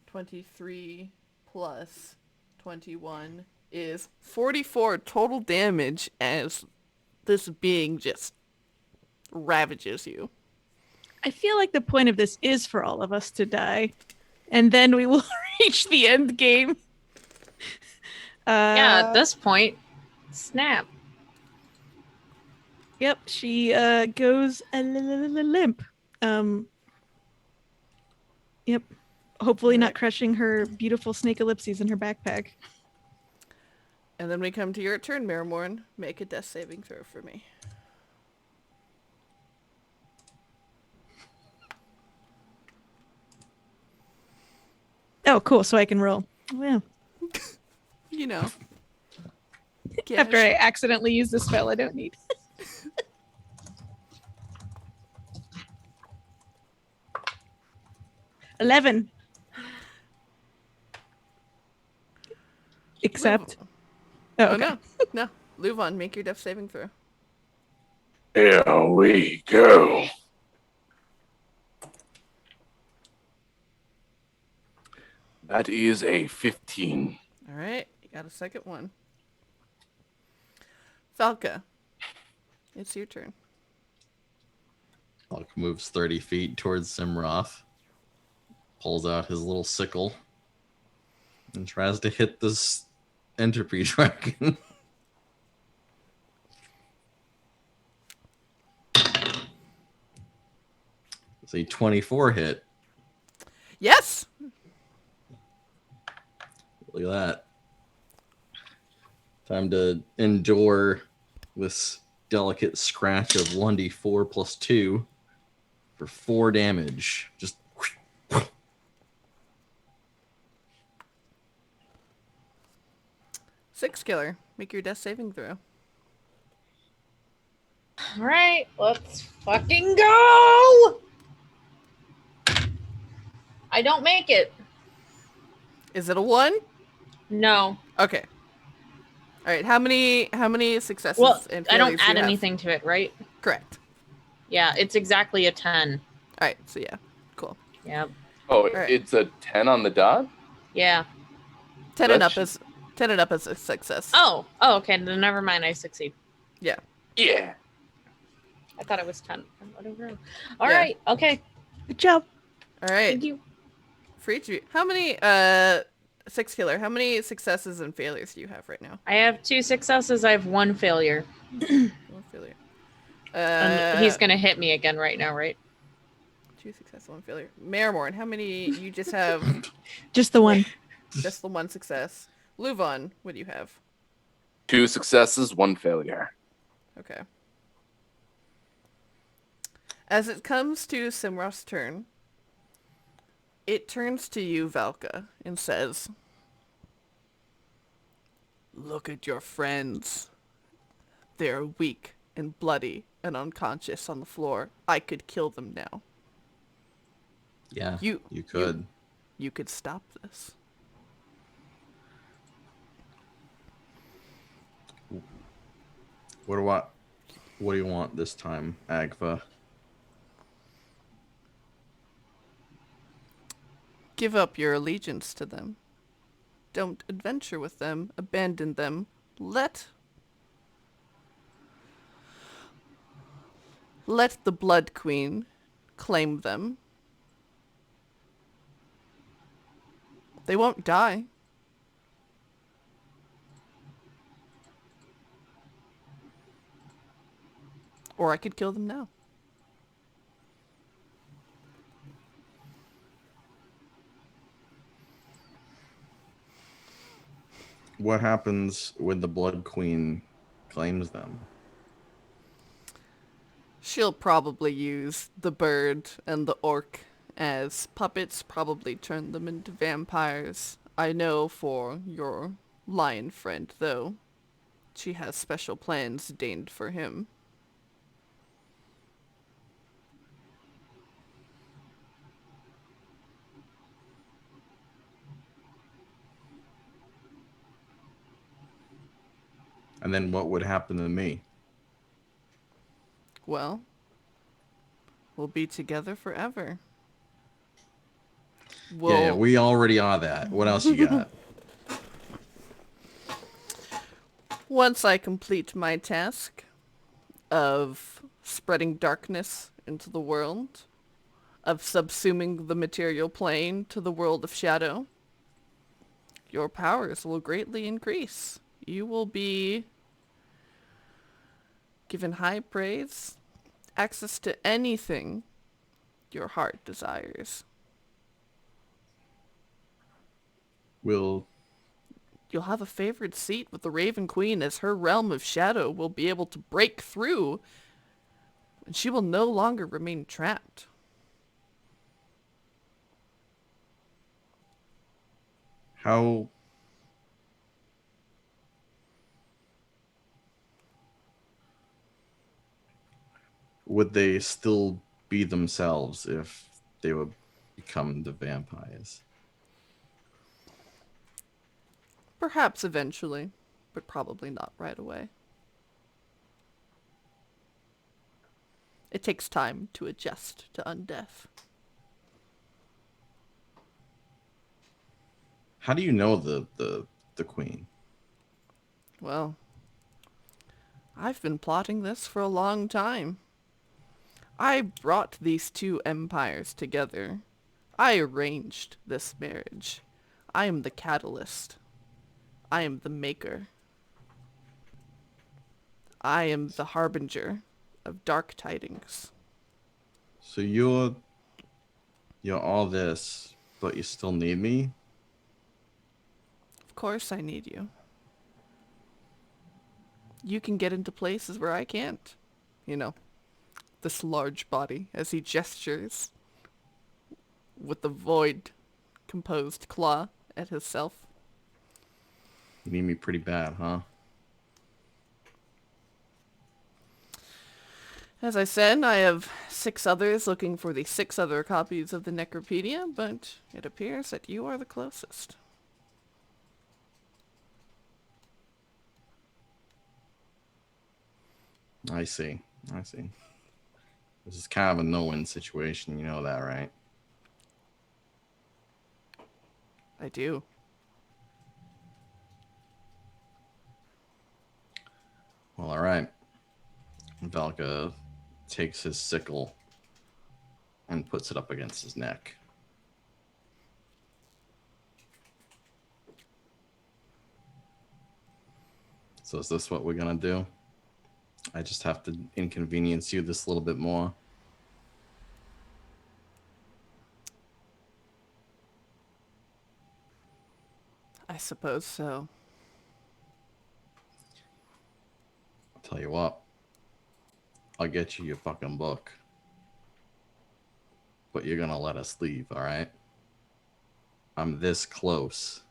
23 plus 21 is 44 total damage as this being just ravages you. I feel like the point of this is for all of us to die, and then we will reach the end game. Yeah, at this point, snap. Yep, she goes a limp. Yep. Hopefully not crushing her beautiful snake ellipses in her backpack. And then we come to your turn, Marrowmorn. Make a death saving throw for me. Oh, cool. So I can roll. Well, You know. after I accidentally use the spell I don't need. 11. Except. Oh, Oh, okay. no. LuVon, make your death saving throw. Here we go. That is a 15. All right, you got a second one. Valka, it's your turn. Hulk moves 30 feet towards Cimroth, pulls out his little sickle, and tries to hit this entropy dragon. It's a 24 hit. Yes! Look at that. Time to endure this delicate scratch of 1d4 plus 2 for 4 damage. Just 6 killer, make your death saving throw. All right, let's fucking go. I don't make it. Is it a 1? No. Okay. All right, how many successes Well, and I don't failures do add you have? anything to it, right? Correct. Yeah, it's exactly a 10. All right, so yeah, cool. Yeah. Oh, right. It's a 10 on the dot? Yeah. 10 and That up is 10 and up is a success. Oh, okay. Then never mind. I succeed. Yeah. Yeah. I thought it was 10. Whatever. All Yeah. right. Okay. Good job. All right. Thank you. For each of you, how many 6 killer? How many successes and failures do you have right now? I have 2 successes. I have 1 failure. 1 failure. And he's gonna hit me again right now, right? 2 success, 1 failure. Marrowmorn, how many? You just have Just the one. just the 1 success. LuVon, what do you have? 2 successes, 1 failure. Okay. As it comes to Cimroth's turn, it turns to you, Valka, and says, "Look at your friends. They're weak and bloody and unconscious on the floor. I could kill them now. yeah, You could. You could stop this." What do you want this time, Agfa? Give up your allegiance to them. Don't adventure with them. Abandon them. Let the Blood Queen claim them. They won't die. Or I could kill them now. What happens when the Blood Queen claims them? She'll probably use the bird and the orc as puppets, probably turn them into vampires. I know for your lion friend, though, she has special plans deigned for him. And then what would happen to me? Well, we'll be together forever. Yeah, we already are that. What else you got? Once I complete my task of spreading darkness into the world, of subsuming the material plane to the world of shadow, your powers will greatly increase. You will be given high praise, access to anything your heart desires. Will You'll have a favored seat with the Raven Queen, as her realm of shadow will be able to break through, and she will no longer remain trapped. how would they still be themselves if they would become the vampires? Perhaps eventually, but probably not right away. It takes time to adjust to undeath. How do you know the queen? Well, I've been plotting this for a long time. I brought these two empires together. I arranged this marriage. I am the catalyst. I am the maker. I am the harbinger of dark tidings. So you're all this, but you still need me? Of course I need you. You can get into places where I can't. You know, this large body as he gestures with the void composed claw at himself. You need me pretty bad, huh? As I said, I have 6 others looking for the 6 other copies of the Necropedia, but it appears that you are the closest. I see. This is kind of a no-win situation, you know that, right? I do. Well, all right. Valka takes his sickle and puts it up against his neck. So is this what we're gonna do? I just have to inconvenience you this little bit more. I suppose so. I'll tell you what. I'll get you your fucking book. But you're gonna let us leave, alright? I'm this close.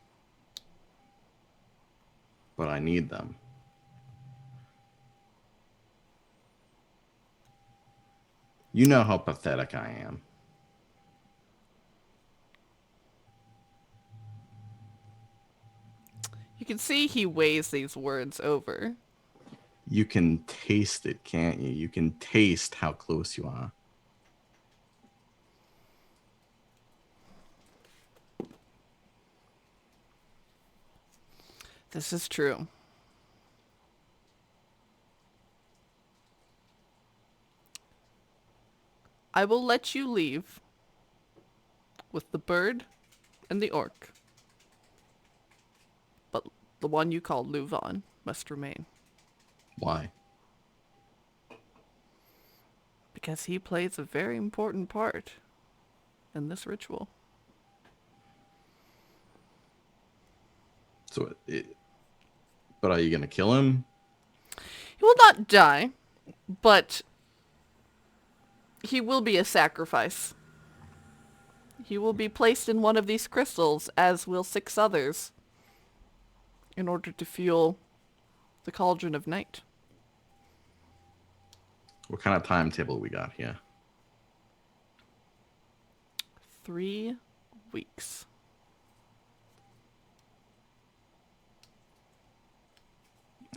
But I need them. You know how pathetic I am. You can see he weighs these words over. You can taste it, can't you? You can taste how close you are. This is true. I will let you leave with the bird and the orc. But the one you call LuVon must remain. Why? Because he plays a very important part in this ritual. So, but are you gonna kill him? He will not die, but he will be a sacrifice. He will be placed in one of these crystals, as will 6 others, in order to fuel the cauldron of night. What kind of timetable we got here? 3 weeks.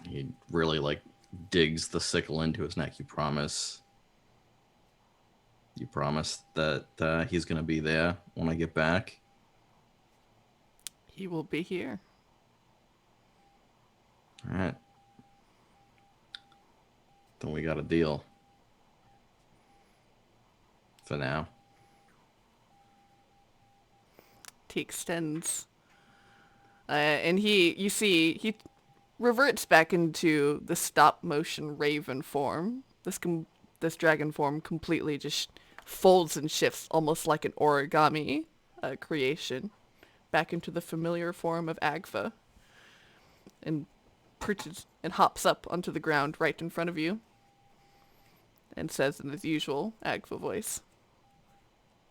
He really digs the sickle into his neck. You promise? You promise that he's gonna be there when I get back? He will be here. All right. Then we got a deal. For now. He extends. And you see, he reverts back into the stop-motion raven form. This dragon form completely just folds and shifts, almost like an origami creation, back into the familiar form of Agfa, and perches and hops up onto the ground right in front of you, and says in his usual Agfa voice,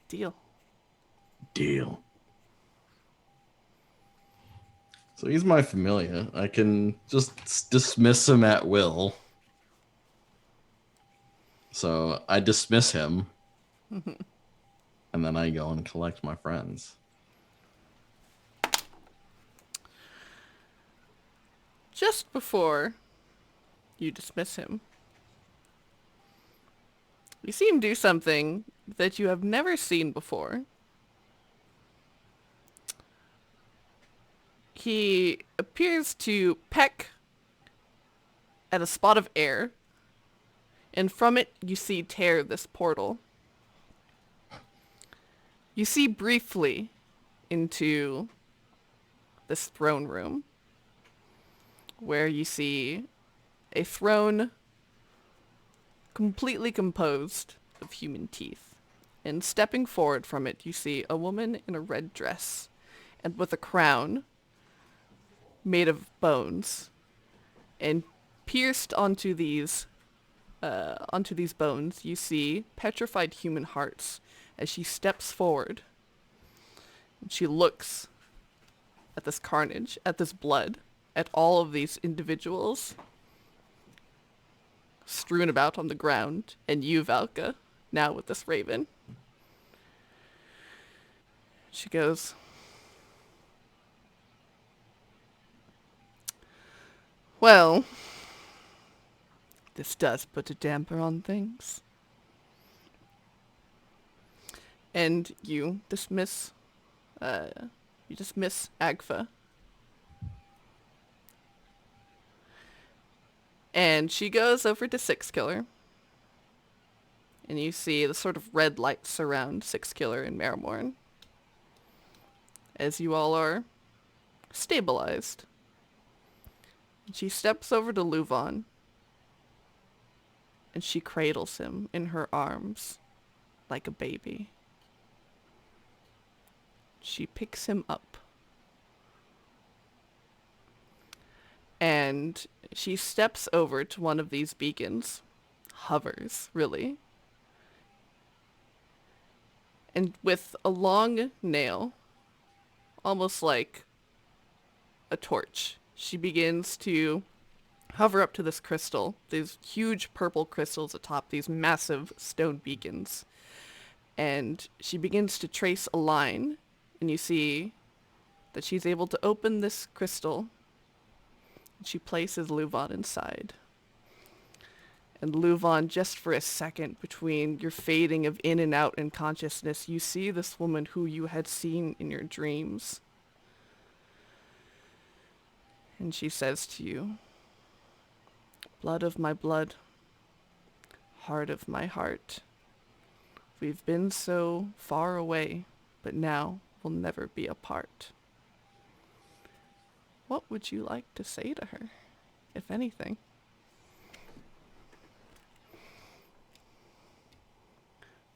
"Deal." Deal. So he's my familiar. I can just dismiss him at will. So I dismiss him. and then I go and collect my friends. Just before you dismiss him, you see him do something that you have never seen before. He appears to peck at a spot of air, and from it you see tear this portal. You see briefly into this throne room, where you see a throne completely composed of human teeth. And stepping forward from it, you see a woman in a red dress and with a crown made of bones. And pierced onto these bones, you see petrified human hearts as she steps forward. And she looks at this carnage, at this blood, at all of these individuals strewn about on the ground, and you, Valka, now with this raven. She goes, well, this does put a damper on things. And you dismiss Agfa. And she goes over to Six Killer. And you see the sort of red light surround Six Killer and Marrowmorn, as you all are stabilized. And she steps over to LuVon, and she cradles him in her arms like a baby. She picks him up. And she steps over to one of these beacons, hovers, really, and with a long nail, almost like a torch, she begins to hover up to this crystal, these huge purple crystals atop these massive stone beacons. And she begins to trace a line, and you see that she's able to open this crystal. She places LuVon inside. And LuVon, just for a second, between your fading of in and out in consciousness, you see this woman who you had seen in your dreams. And she says to you, blood of my blood, heart of my heart, we've been so far away, but now we'll never be apart. What would you like to say to her, if anything?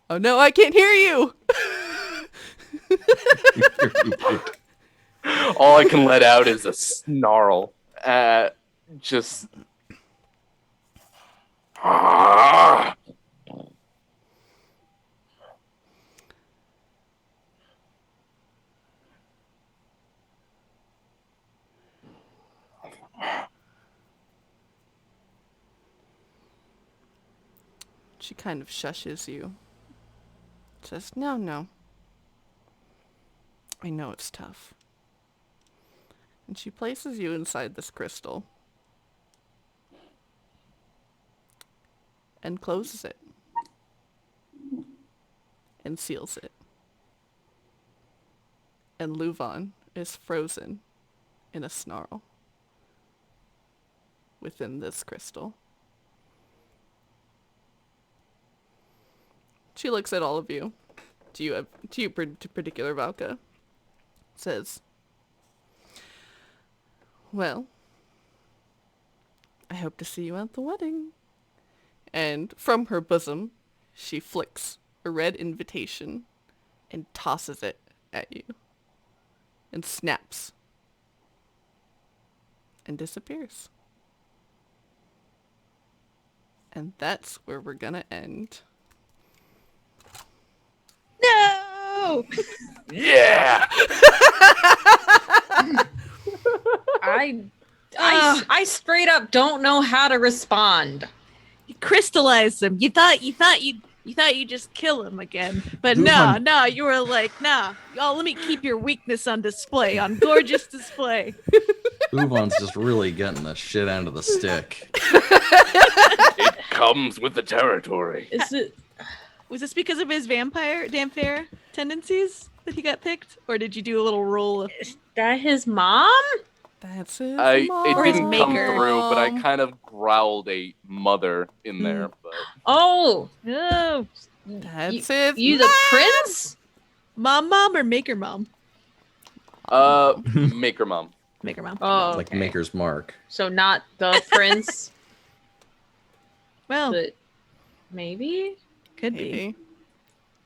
Oh no, I can't hear you! All I can let out is a snarl. Just. She kind of shushes you. Says, no. I know it's tough. And she places you inside this crystal. And closes it. And seals it. And LuVon is frozen in a snarl within this crystal. She looks at all of you. To you particular, Valka. Says, well, I hope to see you at the wedding. And from her bosom, she flicks a red invitation and tosses it at you. And snaps. And disappears. And that's where we're gonna end. No! Yeah! I straight up don't know how to respond. You crystallized them. You thought You thought you'd just kill him again. But LuVon- no, you were like, nah. Oh, let me keep your weakness on display, on gorgeous display. LuVon's just really getting the shit out of the stick. It comes with the territory. Is it? Was this because of his vampire tendencies that he got picked? Or did you do a little roll of... Is that his mom? That's it. It Or his didn't come maker. through, but I kind of growled a mother in there. But Oh, No. That's it. you the prince? Mom or maker mom? maker mom. Maker mom. Oh, Like okay. Maker's Mark. So not the prince, Well, but maybe. could be. Maybe.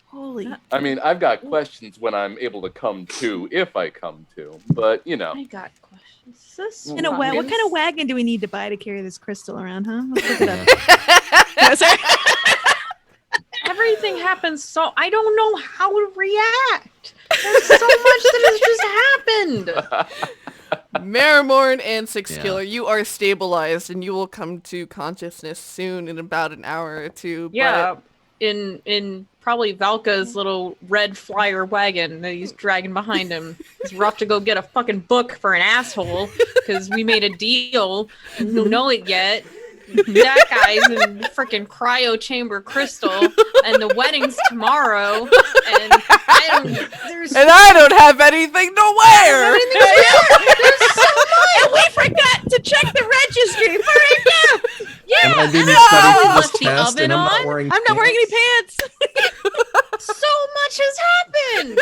Holy. I mean, I've got questions when I'm able to come to, if I come to. But you know, I got questions. Is this And what Robin's? kind of wagon do we need to buy to carry this crystal around, huh? Let's look it up. Yeah. No, sorry. Everything happens so I don't know how to react. There's so much that has just happened. Marrowmorn and Six Yeah. Killer, you are stabilized and you will come to consciousness soon in about an hour or two. Yeah, in probably Valka's little red flyer wagon that he's dragging behind him. He's rough to go get a fucking book for an asshole because we made a deal. You don't know it yet. That guy's in freaking cryo chamber crystal, and the wedding's tomorrow. And I don't have anything to wear. There's so much. And we forgot to check the registry for it now. And I didn't no! study for Left this the test, oven and I'm not on? wearing I'm not wearing any pants. So much has happened.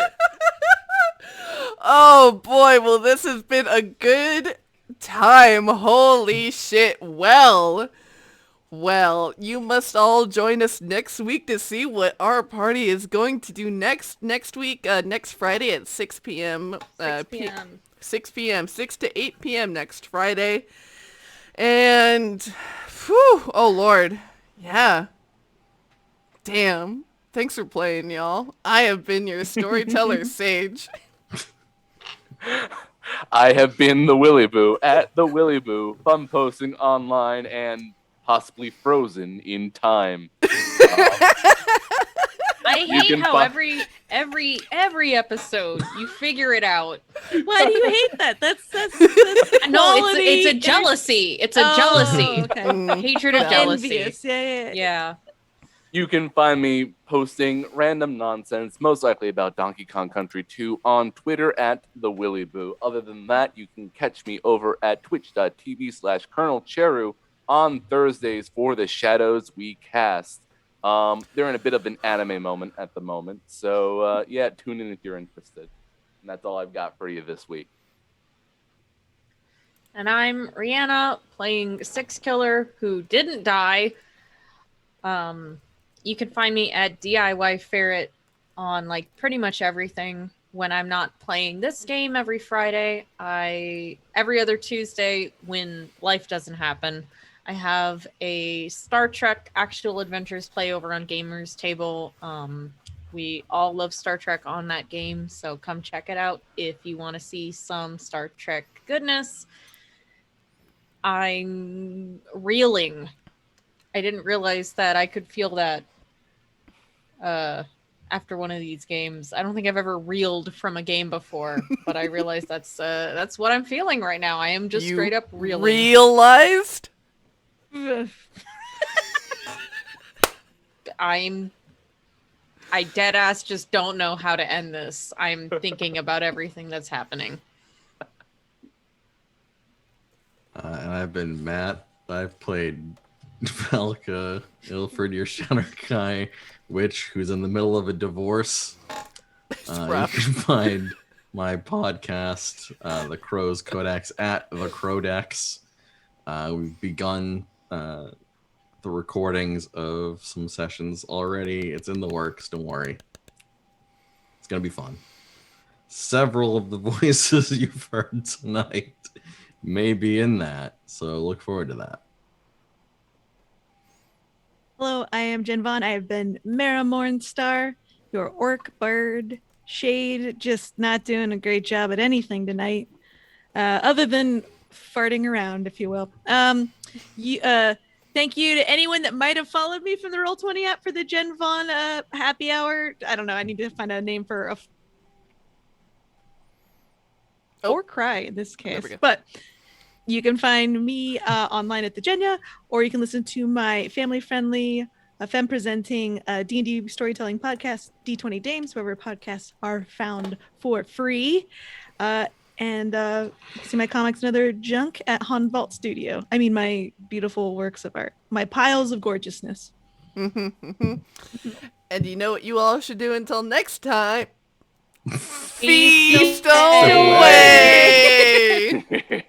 Oh boy, well this has been a good time. Holy shit. Well, you must all join us next week to see what our party is going to do next week, next Friday at 6 p.m. 6 p.m. 6 p.m. 6 to 8 p.m. next Friday. And, whew, oh lord. Yeah. Damn. Thanks for playing, y'all. I have been your storyteller, Sage. I have been the Willy Boo at the Willy Boo, fun posting online and possibly frozen in time. I You hate can how fi- every episode you figure it out. Why do you hate that? That's No, quality. it's a jealousy. It's a jealousy. Okay. Hatred of jealousy. Envious. Yeah. Yeah. You can find me posting random nonsense, most likely about Donkey Kong Country 2, on Twitter at the Willy Boo. Other than that, you can catch me over at twitch.tv/Colonel Cheru on Thursdays for the Shadows We Cast. They're in a bit of an anime moment at the moment, so yeah, tune in if you're interested. And that's all I've got for you this week. And I'm Riana playing Six Killer who didn't die. You can find me at DIY Ferret on like pretty much everything. When I'm not playing this game every Friday, every other Tuesday when life doesn't happen, I have a Star Trek Actual Adventures play over on Gamers Table. We all love Star Trek on that game, so come check it out if you want to see some Star Trek goodness. I'm reeling. I didn't realize that I could feel that after one of these games. I don't think I've ever reeled from a game before, but I realize that's what I'm feeling right now. I am just You straight up reeling. Realized? I dead ass just don't know how to end this. I'm thinking about everything that's happening. And I've been Matt. I've played Valka, Ilford, your Shadowkai witch who's in the middle of a divorce. You rough. can find my podcast, The Crow's Codex, at The Crowdex. We've begun the recordings of some sessions already. It's in the works, don't worry. It's going to be fun. Several of the voices you've heard tonight may be in that, so look forward to that. Hello, I am Jen Vaughn. I have been Marrowmorn Star, your orc bird shade, just not doing a great job at anything tonight, other than farting around, if you will. Thank you to anyone that might have followed me from the Roll20 app for the Gen Vaughn happy hour. I don't know. I need to find a name for or cry in this There we case. go. But you can find me online at the Genya, or you can listen to my family-friendly, femme-presenting D&D storytelling podcast, D20 Dames, wherever podcasts are found for free. And you can see my comics and other junk at Han Vault Studio. I mean, my beautiful works of art, my piles of gorgeousness. And you know what you all should do until next time? Feast away. away!